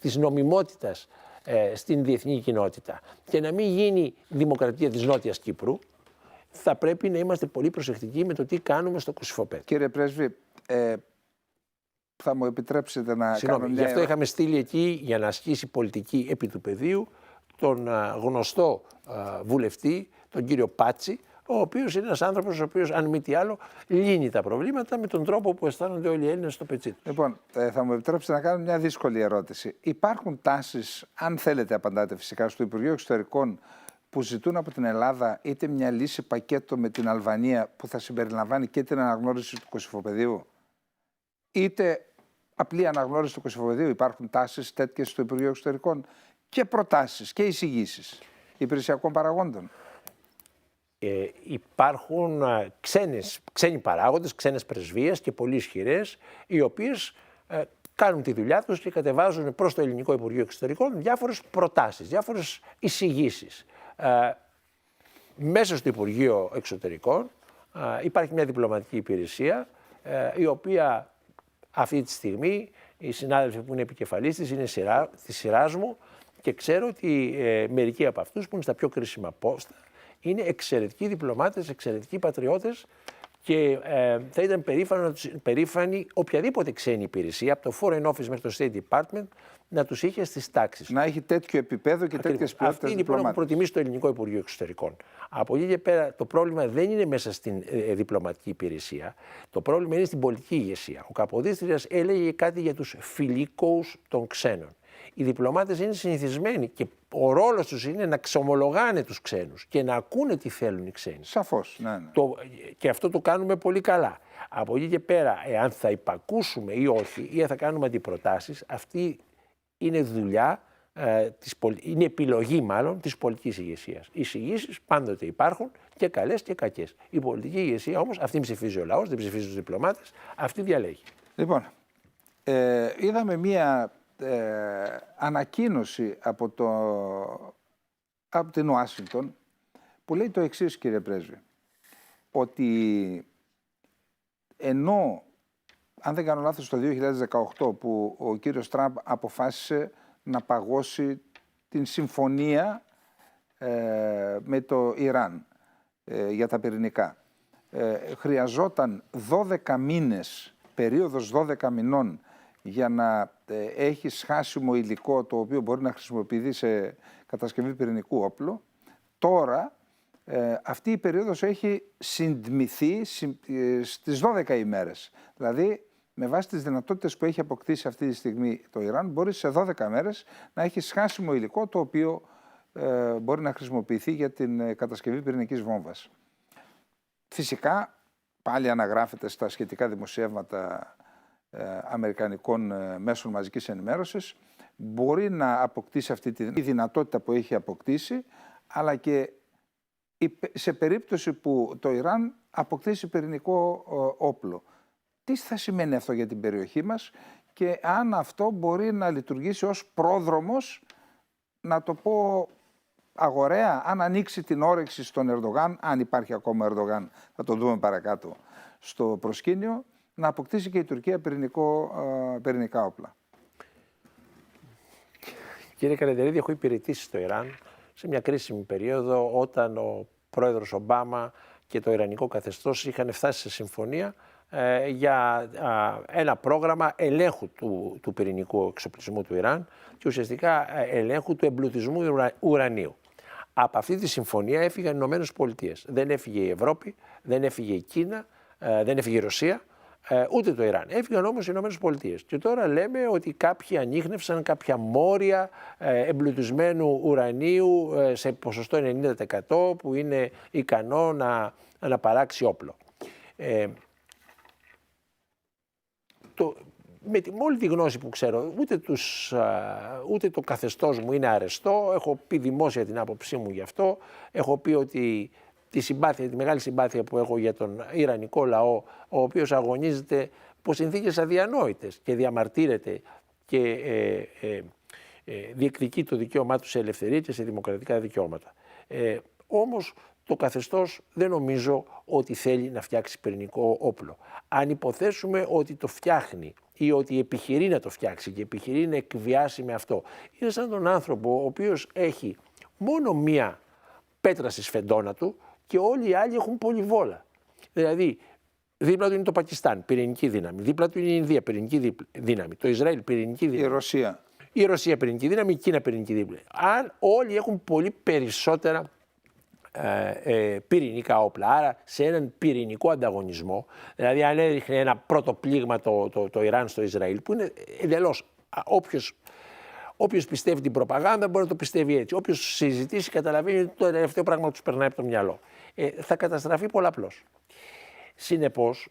της νομιμότητας στην διεθνή κοινότητα και να μην γίνει δημοκρατία της Νότιας Κύπρου, θα πρέπει να είμαστε πολύ προσεκτικοί με το τι κάνουμε στο Κωσυφοπέδιο. Κύριε Πρέσβη, θα μου επιτρέψετε να κάνω Γι' αυτό είχαμε στείλει εκεί για να ασκήσει πολιτική επί του πεδίου τον γνωστό βουλευτή, τον κύριο Πάτσι, ο οποίος είναι ένας άνθρωπος ο οποίος, αν μη τι άλλο, λύνει τα προβλήματα με τον τρόπο που αισθάνονται όλοι οι Έλληνες στο πετσί τους. Λοιπόν, θα μου επιτρέψετε να κάνω μια δύσκολη ερώτηση. Υπάρχουν τάσεις, αν θέλετε απαντάτε φυσικά, στο Υπουργείο Εξωτερικών που ζητούν από την Ελλάδα είτε μια λύση πακέτο με την Αλβανία που θα συμπεριλαμβάνει και την αναγνώριση του Κωσυφοπεδίου, είτε απλή αναγνώριση του Κωσυφοπεδίου? Υπάρχουν τάσεις τέτοιες στο Υπουργείο Εξωτερικών και προτάσεις και εισηγήσεις υπηρεσιακών παραγόντων? Υπάρχουν ξένοι παράγοντες, ξένες πρεσβείες και πολύ ισχυρές, οι οποίες κάνουν τη δουλειά τους και κατεβάζουν προς το Ελληνικό Υπουργείο Εξωτερικών διάφορες προτάσεις, διάφορες εισηγήσεις. Μέσα στο Υπουργείο Εξωτερικών υπάρχει μια διπλωματική υπηρεσία, η οποία αυτή τη στιγμή, οι συνάδελφοι που είναι επικεφαλής της είναι της σειράς μου, και ξέρω ότι μερικοί από αυτούς που είναι στα πιο κρίσιμα πόστα είναι εξαιρετικοί διπλωμάτες, εξαιρετικοί πατριώτες, και θα ήταν περήφανη οποιαδήποτε ξένη υπηρεσία, από το Foreign Office μέχρι το State Department, να τους είχε στις τάξεις. Να έχει τέτοιο επίπεδο και τέτοιες ποιότητες. Αυτή είναι η πρώτη που προτιμήσει το Ελληνικό Υπουργείο Εξωτερικών. Από εκεί και πέρα, το πρόβλημα δεν είναι μέσα στην διπλωματική υπηρεσία. Το πρόβλημα είναι στην πολιτική ηγεσία. Ο Καποδίστριας έλεγε κάτι για τους φιλίκους των ξένων. Οι διπλωμάτες είναι συνηθισμένοι και ο ρόλος τους είναι να ξομολογάνε τους ξένους και να ακούνε τι θέλουν οι ξένοι. Σαφώς, ναι. Και αυτό το κάνουμε πολύ καλά. Από εκεί και πέρα, εάν θα υπακούσουμε ή όχι, ή θα κάνουμε αντιπροτάσεις, αυτή είναι δουλειά, είναι επιλογή μάλλον της πολιτικής ηγεσίας. Οι εισηγήσεις πάντοτε υπάρχουν, και καλές και κακές. Η πολιτική ηγεσία όμως, αυτή ψηφίζει ο λαός, δεν ψηφίζει τους διπλωμάτες, αυτή διαλέγει. Λοιπόν, είδαμε μία ανακοίνωση από την Ουάσιγκτον που λέει το εξής, κύριε Πρέσβη, ότι ενώ, αν δεν κάνω λάθος, το 2018 που ο κύριος Τραμπ αποφάσισε να παγώσει την συμφωνία με το Ιράν για τα πυρηνικά, χρειαζόταν 12 μήνες, περίοδος 12 μηνών, για να έχει σχάσιμο υλικό το οποίο μπορεί να χρησιμοποιηθεί σε κατασκευή πυρηνικού όπλου. Τώρα αυτή η περίοδος έχει συντμηθεί στις 12 ημέρες. Δηλαδή, με βάση τις δυνατότητες που έχει αποκτήσει αυτή τη στιγμή το Ιράν, μπορεί σε 12 μέρες να έχει σχάσιμο υλικό το οποίο μπορεί να χρησιμοποιηθεί για την κατασκευή πυρηνικής βόμβας. Φυσικά, πάλι αναγράφεται στα σχετικά δημοσιεύματα αμερικανικών μέσων μαζικής ενημέρωσης, μπορεί να αποκτήσει αυτή τη δυνατότητα που έχει αποκτήσει, αλλά και σε περίπτωση που το Ιράν αποκτήσει πυρηνικό όπλο. Τι θα σημαίνει αυτό για την περιοχή μας και αν αυτό μπορεί να λειτουργήσει ως πρόδρομος, να το πω αγοραία, αν ανοίξει την όρεξη στον Ερντογάν, αν υπάρχει ακόμα Ερντογάν, θα το δούμε παρακάτω στο προσκήνιο, να αποκτήσει και η Τουρκία πυρηνικά όπλα. Κύριε Καρεντερίδη, έχω υπηρετήσει στο Ιράν σε μια κρίσιμη περίοδο, όταν ο πρόεδρος Ομπάμα και το ιρανικό καθεστώς είχαν φτάσει σε συμφωνία για ένα πρόγραμμα ελέγχου του πυρηνικού εξοπλισμού του Ιράν και ουσιαστικά ελέγχου του εμπλουτισμού ουρανίου. Από αυτή τη συμφωνία έφυγαν οι Ηνωμένες Πολιτείες. Δεν έφυγε η Ευρώπη, δεν έφυγε η Κίνα, δεν έφυγε η Ρωσία, ούτε το Ιράν. Έφυγαν όμως οι Ηνωμένες Πολιτείες. Και τώρα λέμε ότι κάποιοι ανίχνευσαν κάποια μόρια εμπλουτισμένου ουρανίου σε ποσοστό 90% που είναι ικανό να παράξει όπλο. Με όλη τη γνώση που ξέρω, ούτε το καθεστώς μου είναι αρεστό, έχω πει δημόσια την άποψή μου γι' αυτό, έχω πει ότι τη μεγάλη συμπάθεια που έχω για τον Ιρανικό λαό, ο οποίος αγωνίζεται υπό συνθήκες αδιανόητες και διαμαρτύρεται και διεκδικεί το δικαίωμά του σε ελευθερία και σε δημοκρατικά δικαιώματα. Όμως το καθεστώς δεν νομίζω ότι θέλει να φτιάξει πυρηνικό όπλο. Αν υποθέσουμε ότι το φτιάχνει ή ότι επιχειρεί να το φτιάξει και επιχειρεί να εκβιάσει με αυτό, είναι σαν τον άνθρωπο ο οποίος έχει μόνο μία πέτρα στη σφεντόνα του και όλοι οι άλλοι έχουν πολυβόλα. Δηλαδή Δίπλα του είναι το Πακιστάν, πυρηνική δύναμη. Δίπλα του είναι η Ινδία, πυρηνική δύναμη. Το Ισραήλ, πυρηνική δύναμη. Η Ρωσία. Η Ρωσία, πυρηνική δύναμη. Η Κίνα, πυρηνική δύναμη. Αν όλοι έχουν πολύ περισσότερα πυρηνικά όπλα. Άρα σε έναν πυρηνικό ανταγωνισμό, δηλαδή αν έριχνε ένα πρώτο πλήγμα το Ιράν στο Ισραήλ, που είναι εντελώς, όποιος πιστεύει την προπαγάνδα μπορεί να το πιστεύει έτσι. Όποιος συζητήσει καταλαβαίνει ότι το τελευταίο πράγμα του περνάει από το μυαλό. Θα καταστραφεί πολλαπλώς. Συνεπώς,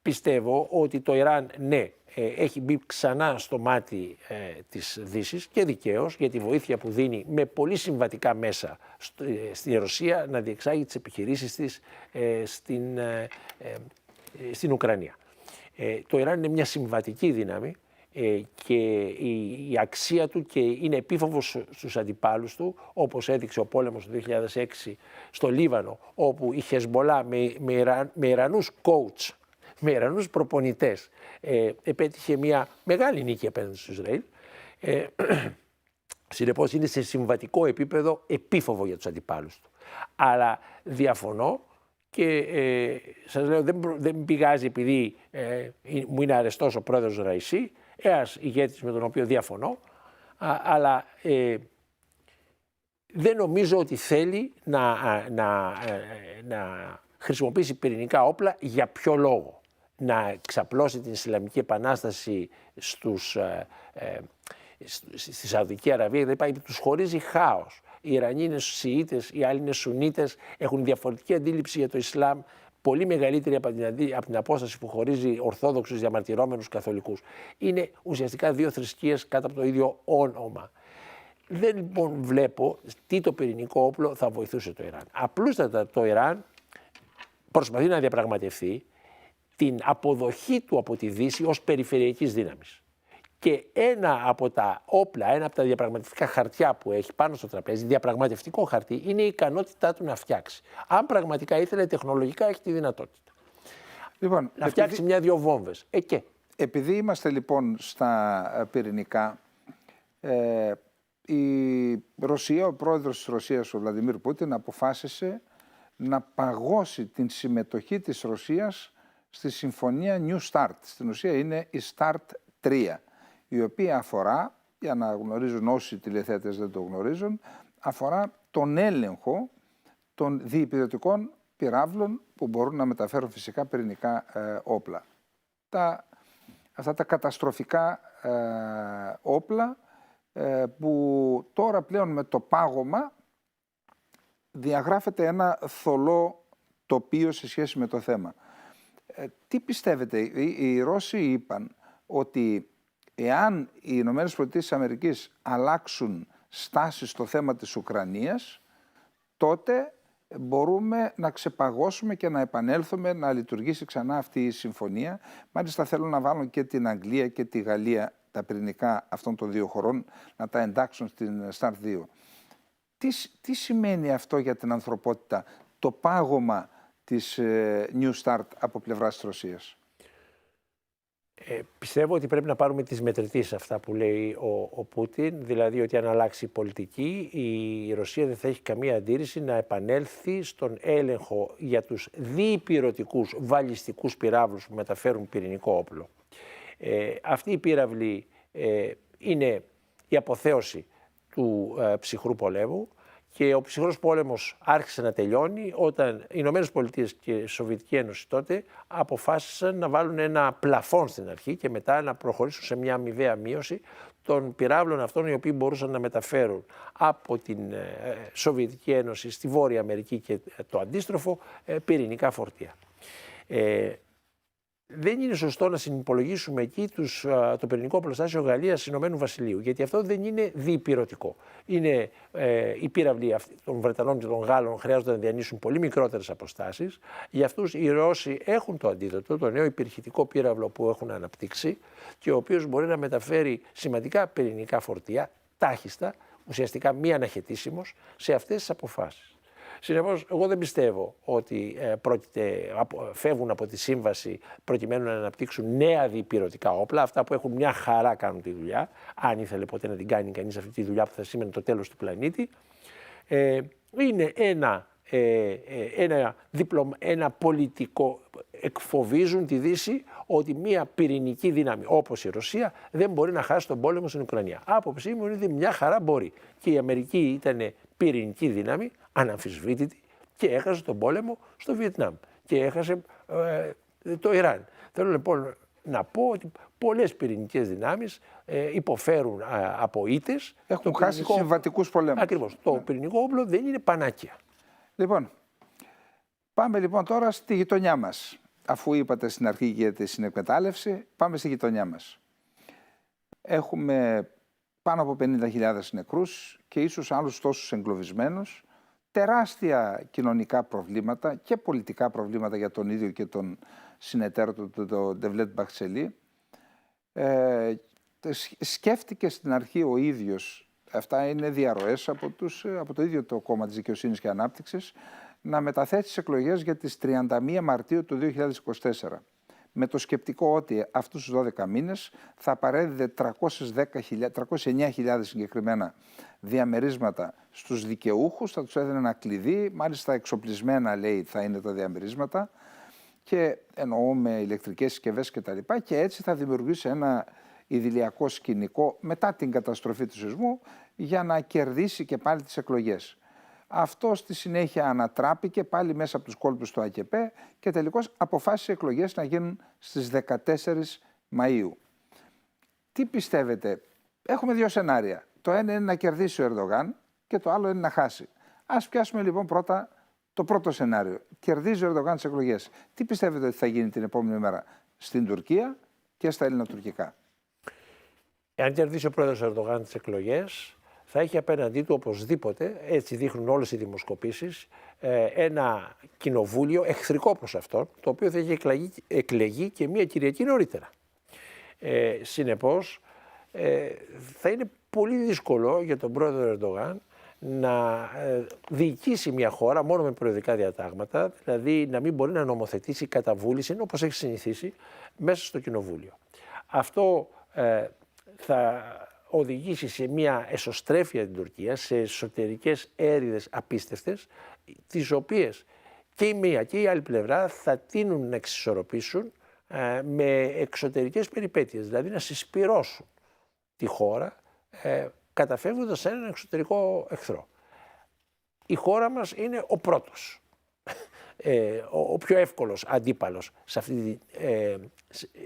πιστεύω ότι το Ιράν, ναι, έχει μπει ξανά στο μάτι της Δύσης και δικαίως για τη βοήθεια που δίνει με πολύ συμβατικά μέσα στη Ρωσία να διεξάγει τις επιχειρήσεις της στην Ουκρανία. Το Ιράν είναι μια συμβατική δύναμη και η αξία του και είναι επίφοβος στους αντιπάλους του, όπως έδειξε ο πόλεμος του 2006 στο Λίβανο, όπου η Χεσμολά με Ιρανούς coach, με Ιρανούς προπονητές, επέτυχε μια μεγάλη νίκη απέναντι στο Ισραήλ. Συνεπώς είναι σε συμβατικό επίπεδο επίφοβο για τους αντιπάλους του. Αλλά διαφωνώ και σας λέω δεν πηγάζει επειδή μου είναι αρεστός ο πρόεδρος Ραϊσί, ένας ηγέτης με τον οποίο διαφωνώ, αλλά δεν νομίζω ότι θέλει να χρησιμοποιήσει πυρηνικά όπλα. Για ποιο λόγο? Να εξαπλώσει την Ισλαμική Επανάσταση στη Σαουδική Αραβία, δηλαδή τους χωρίζει χάος. Οι Ιρανοί είναι Σιήτες, οι άλλοι είναι Σουνίτες, έχουν διαφορετική αντίληψη για το Ισλάμ, πολύ μεγαλύτερη από την απόσταση που χωρίζει Ορθόδοξους διαμαρτυρόμενους Καθολικούς. Είναι ουσιαστικά δύο θρησκείες κάτω από το ίδιο όνομα. Δεν λοιπόν βλέπω τι το πυρηνικό όπλο θα βοηθούσε το Ιράν. Απλούστατα το Ιράν προσπαθεί να διαπραγματευτεί την αποδοχή του από τη Δύση ως περιφερειακής δύναμης. Και ένα από τα όπλα, ένα από τα διαπραγματευτικά χαρτιά που έχει πάνω στο τραπέζι, διαπραγματευτικό χαρτί, είναι η ικανότητά του να φτιάξει. Αν πραγματικά ήθελε, τεχνολογικά έχει τη δυνατότητα. Λοιπόν, να φτιάξει μια-δυο βόμβες. Επειδή είμαστε λοιπόν στα πυρηνικά, η Ρωσία, ο πρόεδρος της Ρωσίας, ο Βλαντιμίρ Πούτιν, αποφάσισε να παγώσει την συμμετοχή της Ρωσίας στη συμφωνία New Start. Στην ουσία είναι η Start 3, η οποία αφορά, για να γνωρίζουν όσοι τηλεθεατές δεν το γνωρίζουν, αφορά τον έλεγχο των διυπηρωτικών πυράβλων που μπορούν να μεταφέρουν φυσικά πυρηνικά όπλα. Αυτά τα καταστροφικά όπλα που τώρα πλέον με το πάγωμα διαγράφεται ένα θολό τοπίο σε σχέση με το θέμα. Τι πιστεύετε? Οι Ρώσοι είπαν ότι εάν οι Ηνωμένες Πολιτείες της Αμερικής αλλάξουν στάση στο θέμα της Ουκρανίας, τότε μπορούμε να ξεπαγώσουμε και να επανέλθουμε να λειτουργήσει ξανά αυτή η συμφωνία. Μάλιστα θέλουν να βάλουν και την Αγγλία και τη Γαλλία, τα πυρηνικά αυτών των δύο χωρών, να τα εντάξουν στην Start 2. Τι σημαίνει αυτό για την ανθρωπότητα, το πάγωμα της New Start από πλευράς της Ρωσίας? Πιστεύω ότι πρέπει να πάρουμε τις μετρητήσεις αυτά που λέει ο Πούτιν, δηλαδή ότι αν αλλάξει η πολιτική, η Ρωσία δεν θα έχει καμία αντίρρηση να επανέλθει στον έλεγχο για τους διυπηρωτικούς βαλιστικούς πυράβλους που μεταφέρουν πυρηνικό όπλο. Αυτή η πύραυλη είναι η αποθέωση του ψυχρού πολέμου και ο ψυχρός πόλεμος άρχισε να τελειώνει όταν οι Ηνωμένες Πολιτείες και η Σοβιετική Ένωση τότε αποφάσισαν να βάλουν ένα πλαφόν στην αρχή και μετά να προχωρήσουν σε μια αμοιβαία μείωση των πυράβλων αυτών οι οποίοι μπορούσαν να μεταφέρουν από την Σοβιετική Ένωση στη Βόρεια Αμερική και το αντίστροφο πυρηνικά φορτία. Δεν είναι σωστό να συνυπολογίσουμε εκεί το πυρηνικό οπλοστάσιο Γαλλίας Ηνωμένου Βασιλείου, γιατί αυτό δεν είναι διυπηρωτικό. Είναι οι πύραυλοι των Βρετανών και των Γάλλων χρειάζονται να διανύσουν πολύ μικρότερες αποστάσεις. Για αυτούς οι Ρώσοι έχουν το αντίδοτο, το νέο υπερηχητικό πύραυλο που έχουν αναπτύξει και ο οποίος μπορεί να μεταφέρει σημαντικά πυρηνικά φορτία, τάχιστα, ουσιαστικά μη αναχαιτήσιμος, σε αυτές τις αποφάσεις. Συνεπώς, εγώ δεν πιστεύω ότι φεύγουν από τη σύμβαση προκειμένου να αναπτύξουν νέα διπυρωτικά όπλα. Αυτά που έχουν μια χαρά κάνουν τη δουλειά. Αν ήθελε ποτέ να την κάνει κανείς αυτή τη δουλειά που θα σήμαινε το τέλος του πλανήτη. Είναι ένα ένα πολιτικό, εκφοβίζουν τη Δύση ότι μια πυρηνική δύναμη όπως η Ρωσία δεν μπορεί να χάσει τον πόλεμο στην Ουκρανία. Άποψή μου είναι ότι μια χαρά μπορεί. Και η Αμερική ήταν πυρηνική δύναμη, αναμφισβήτητη, και έχασε τον πόλεμο στο Βιετνάμ και έχασε το Ιράν. Θέλω λοιπόν να πω ότι πολλές πυρηνικές δυνάμεις υποφέρουν από ήττες. Έχουν χάσει συμβατικούς πολέμους. Ακριβώς. Το πυρηνικό όπλο δεν είναι πανάκια. Λοιπόν, πάμε λοιπόν τώρα στη γειτονιά μας. Αφού είπατε στην αρχή για τη συνεκμετάλλευση, πάμε στη γειτονιά μας. Έχουμε πάνω από 50.000 νεκρούς και ίσως άλλους τόσους εγκλωβισμένους, τεράστια κοινωνικά προβλήματα και πολιτικά προβλήματα για τον ίδιο και τον συνεταίρο του, τον Ντεβλέτ Μπαχτσελή. Σκέφτηκε στην αρχή ο ίδιος, αυτά είναι διαρροές από το ίδιο το κόμμα της Δικαιοσύνης και Ανάπτυξης, να μεταθέσει τις εκλογές για τις 31 Μαρτίου του 2024. Με το σκεπτικό ότι αυτούς τους 12 μήνες θα παρέδιδε 309.000 συγκεκριμένα διαμερίσματα στους δικαιούχους, θα τους έδινε ένα κλειδί, μάλιστα εξοπλισμένα λέει θα είναι τα διαμερίσματα, και εννοώ με ηλεκτρικές συσκευές κτλ. Και έτσι θα δημιουργήσει ένα ιδηλιακό σκηνικό μετά την καταστροφή του σεισμού για να κερδίσει και πάλι τις εκλογές. Αυτό στη συνέχεια ανατράπηκε πάλι μέσα από τους κόλπους του ΑΚΕΠΕ και τελικώς αποφάσισε οι εκλογές να γίνουν στις 14 Μαΐου. Τι πιστεύετε? Έχουμε δύο σενάρια. Το ένα είναι να κερδίσει ο Ερντογάν και το άλλο είναι να χάσει. Ας πιάσουμε λοιπόν πρώτα το πρώτο σενάριο. Κερδίζει ο Ερντογάν τις εκλογές. Τι πιστεύετε ότι θα γίνει την επόμενη μέρα στην Τουρκία και στα ελληνοτουρκικά? Εάν κερδίσει ο πρόεδρος Ερντογάν τις εκλογές, θα έχει απέναντί του οπωσδήποτε, έτσι δείχνουν όλες οι δημοσκοπήσεις, ένα κοινοβούλιο εχθρικό προς αυτόν, το οποίο θα έχει εκλεγεί και μία Κυριακή νωρίτερα. Συνεπώς, θα είναι πολύ δύσκολο για τον πρόεδρο Ερντογάν να διοικήσει μια χώρα μόνο με προεδρικά διατάγματα, δηλαδή να μην μπορεί να νομοθετήσει κατά βούληση, όπως έχει συνηθίσει, μέσα στο κοινοβούλιο. Αυτό θα οδηγήσει σε μια εσωστρέφεια την Τουρκία, σε εσωτερικές έρηδες απίστευτες, τις οποίες και η μία και η άλλη πλευρά θα τείνουν να εξισορροπήσουν με εξωτερικές περιπέτειες, δηλαδή να συσπυρώσουν τη χώρα καταφεύγοντας σε έναν εξωτερικό εχθρό. Η χώρα μας είναι ο πρώτος, ο πιο εύκολος αντίπαλος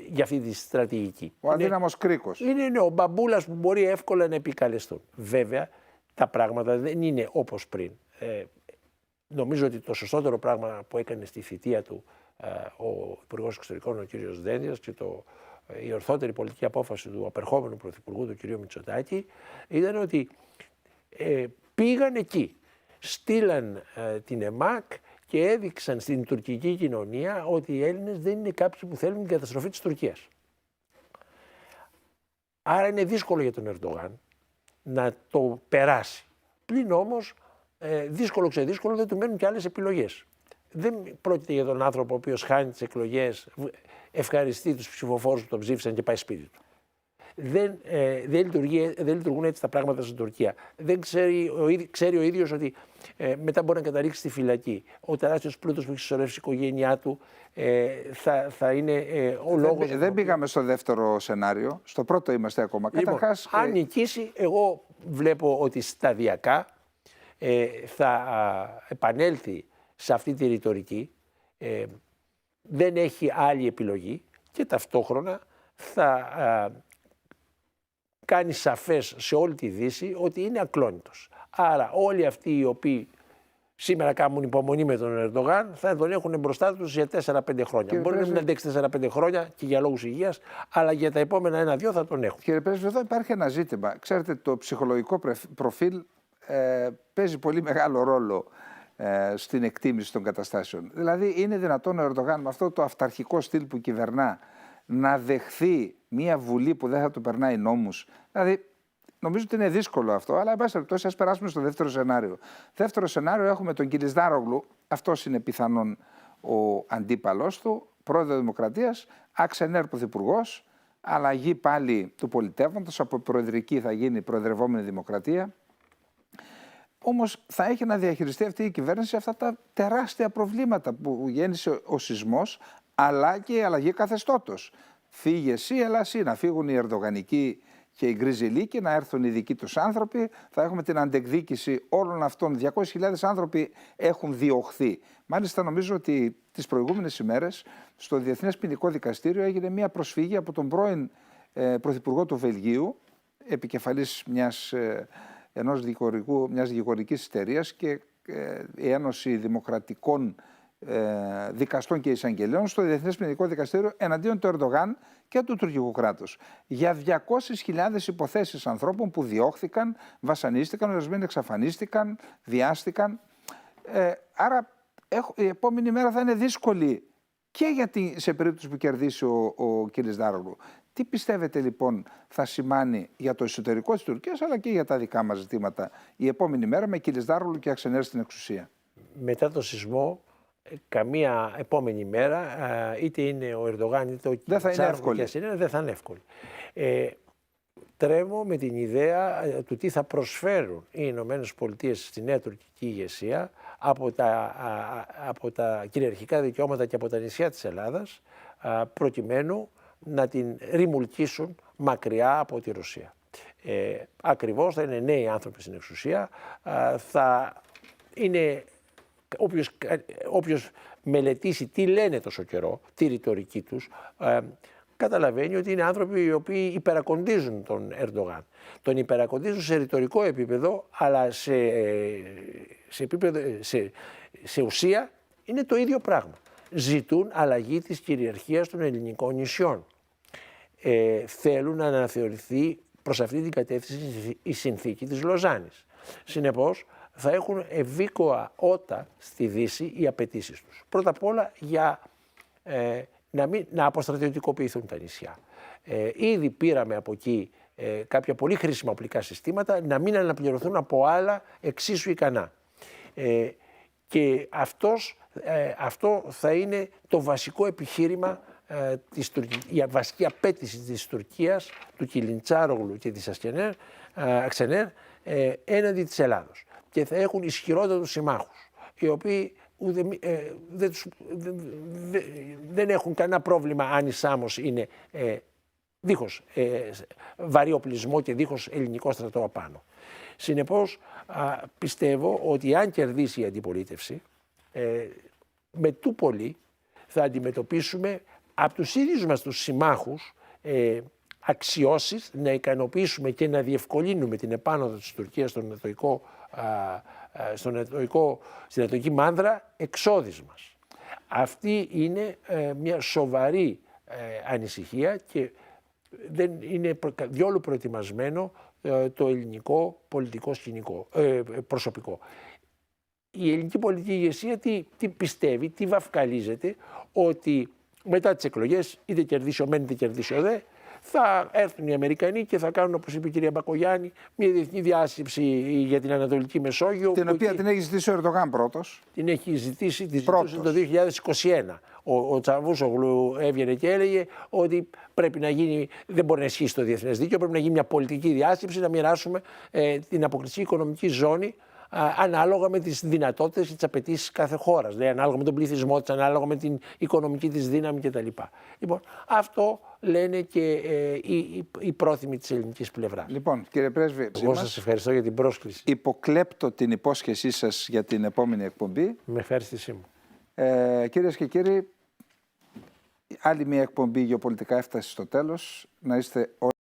για αυτή τη στρατηγική. Ο αδύναμος κρίκος. Είναι ο μπαμπούλας που μπορεί εύκολα να επικαλεστούν. Βέβαια, τα πράγματα δεν είναι όπως πριν. Νομίζω ότι το σωστότερο πράγμα που έκανε στη θητεία του ο Υπουργός Εξωτερικών, ο κ. Δένδιας, και η ορθότερη πολιτική απόφαση του απερχόμενου Πρωθυπουργού, του κ. Μητσοτάκη, ήταν ότι πήγαν εκεί, στείλαν την ΕΜΑΚ και έδειξαν στην τουρκική κοινωνία ότι οι Έλληνες δεν είναι κάποιοι που θέλουν την καταστροφή της Τουρκίας. Άρα είναι δύσκολο για τον Ερντογάν να το περάσει. Πλην όμως, δύσκολο ξεδύσκολο, δεν του μένουν και άλλες επιλογές. Δεν πρόκειται για τον άνθρωπο ο οποίος χάνει τις εκλογές, ευχαριστεί τους ψηφοφόρους που τον ψήφισαν και πάει σπίτι του. Δεν λειτουργούν έτσι τα πράγματα στην Τουρκία. Δεν ξέρει ο ίδιος ότι μετά μπορεί να καταλήξει στη φυλακή. Ο τεράστιος πλούτος που έχει συσσωρεύσει η οικογένειά του θα είναι ο λόγος. Δεν πήγαμε στο δεύτερο σενάριο. Στο πρώτο είμαστε ακόμα. Λοιπόν, Καταρχάς, αν νικήσει, εγώ βλέπω ότι σταδιακά θα επανέλθει σε αυτή τη ρητορική. Δεν έχει άλλη επιλογή και ταυτόχρονα θα κάνει σαφές σε όλη τη Δύση ότι είναι ακλόνητος. Άρα όλοι αυτοί οι οποίοι σήμερα κάνουν υπομονή με τον Ερντογάν θα τον έχουν μπροστά τους για 4-5 χρόνια. Κύριε Μπορεί να μην αντέξει 4-5 χρόνια και για λόγους υγείας, αλλά για τα επόμενα 1-2 θα τον έχουν. Κύριε Πρέσβη, εδώ υπάρχει ένα ζήτημα. Ξέρετε, το ψυχολογικό προφίλ παίζει πολύ μεγάλο ρόλο στην εκτίμηση των καταστάσεων. Δηλαδή, είναι δυνατόν ο Ερντογάν με αυτό το αυταρχικό στυλ που κυβερνά να δεχθεί μια βουλή που δεν θα του περνάει νόμους? Δηλαδή, νομίζω ότι είναι δύσκολο αυτό, αλλά εν πάση περιπτώσει, ας περάσουμε στο δεύτερο σενάριο. Δεύτερο σενάριο, έχουμε τον Κιλισδάρογλου, αυτός είναι πιθανόν ο αντίπαλος του, πρόεδρο Δημοκρατίας, άξενέρ πρωθυπουργός, αλλαγή πάλι του πολιτεύοντος, από προεδρική θα γίνει προεδρευόμενη δημοκρατία. όμως θα έχει να διαχειριστεί αυτή η κυβέρνηση αυτά τα τεράστια προβλήματα που γέννησε ο σεισμός, αλλά και η αλλαγή καθεστώτος. Φύγε εσύ, έλα εσύ, να φύγουν οι ερντογανικοί και οι γκριζιλοί και να έρθουν οι δικοί τους άνθρωποι. Θα έχουμε την αντεκδίκηση όλων αυτών. 200.000 άνθρωποι έχουν διωχθεί. Μάλιστα, νομίζω ότι τις προηγούμενες ημέρες στο Διεθνές Ποινικό Δικαστήριο έγινε μια προσφυγή από τον πρώην Πρωθυπουργό του Βελγίου, επικεφαλής μιας δικηγορικής εταιρείας, και η Ένωση Δημοκρατικών Δικαστών και Εισαγγελέων στο Διεθνές Ποινικό Δικαστήριο εναντίον του Ερντογάν και του τουρκικού κράτους για 200.000 υποθέσεις ανθρώπων που διώχθηκαν, βασανίστηκαν, ορισμένοι εξαφανίστηκαν, βιάστηκαν. Άρα η επόμενη μέρα θα είναι δύσκολη και σε περίπτωση που κερδίσει ο Κιλισδάρογλου. Τι πιστεύετε λοιπόν θα σημάνει για το εσωτερικό της Τουρκίας, αλλά και για τα δικά μας ζητήματα, η επόμενη μέρα με Κιλισδάρογλου και Αξενέρ στην εξουσία? Μετά το σεισμό, καμία επόμενη μέρα, είτε είναι ο Ερντογάν είτε ο Κιλισδάρογλου και Αξενέρ, δεν θα είναι εύκολη. Τρέμω με την ιδέα του τι θα προσφέρουν οι Ηνωμένες Πολιτείες στη νέα τουρκική ηγεσία από τα κυριαρχικά δικαιώματα και από τα νησιά της Ελλάδας, προκειμένου να την ρημουλκίσουν μακριά από τη Ρωσία. Ακριβώς θα είναι νέοι άνθρωποι στην εξουσία, θα είναι όποιος μελετήσει τι λένε τόσο καιρό, τη ρητορική τους, καταλαβαίνει ότι είναι άνθρωποι οι οποίοι υπερακοντίζουν τον Ερντογάν. Τον υπερακοντίζουν σε ρητορικό επίπεδο, αλλά σε ουσία είναι το ίδιο πράγμα. Ζητούν αλλαγή της κυριαρχίας των ελληνικών νησιών. Θέλουν να αναθεωρηθεί προς αυτή την κατεύθυνση η συνθήκη της Λοζάνης. Συνεπώς, θα έχουν ευήκοα ότα στη Δύση οι απαιτήσεις τους. Πρώτα απ' όλα για να αποστρατιωτικοποιηθούν τα νησιά. Ήδη πήραμε από εκεί κάποια πολύ χρήσιμα οπλικά συστήματα, να μην αναπληρωθούν από άλλα εξίσου ικανά. Και αυτό θα είναι το βασικό επιχείρημα, η βασική απέτηση της Τουρκίας, του Κιλιντσάρογλου και της Αξενέρ έναντι της Ελλάδος. Και θα έχουν ισχυρότατους συμμάχους, οι οποίοι δεν έχουν κανένα πρόβλημα αν η Σάμος είναι δίχως βαρύ οπλισμό και δίχως ελληνικό στρατό απάνω. Συνεπώς, πιστεύω ότι αν κερδίσει η αντιπολίτευση, με του πολύ θα αντιμετωπίσουμε από τους ίδιους μας τους συμμάχους αξιώσεις να ικανοποιήσουμε και να διευκολύνουμε την επάνωδο της Τουρκίας στην ανατολική μάνδρα εξόδης μας. Αυτή είναι μια σοβαρή ανησυχία και δεν είναι διόλου προετοιμασμένο το ελληνικό πολιτικό προσωπικό. Η ελληνική πολιτική ηγεσία τι πιστεύει, τι βαφκαλίζεται, ότι μετά τις εκλογές, είτε κερδίσει ο μεν είτε κερδίσει ο δε, θα έρθουν οι Αμερικανοί και θα κάνουν, όπως είπε η κυρία Μπακογιάννη, μια διεθνή διάσκεψη για την Ανατολική Μεσόγειο. Την οποία την έχει ζητήσει ο Ερντογάν πρώτος. Την έχει ζητήσει, το 2021. Ο Τσαβούσογλου έβγαινε και έλεγε ότι πρέπει να γίνει, δεν μπορεί να ισχύσει το διεθνές δίκαιο, πρέπει να γίνει μια πολιτική διάσκεψη, να μοιράσουμε την αποκλειστική οικονομική ζώνη ανάλογα με τις δυνατότητες και τις απαιτήσεις κάθε χώρας. Δηλαδή, ανάλογα με τον πληθυσμό της, ανάλογα με την οικονομική της δύναμη κτλ. Λοιπόν, αυτό λένε και οι πρόθυμοι της ελληνικής πλευράς. Λοιπόν, κύριε Πρέσβη, εγώ σας ευχαριστώ για την πρόσκληση. Υποκλέπτω την υπόσχεσή σας για την επόμενη εκπομπή. Με ευχαριστησή μου. Κυρίες και κύριοι, άλλη μια εκπομπή γεωπολιτικά έφτασε στο τέλος. Να είστε όλοι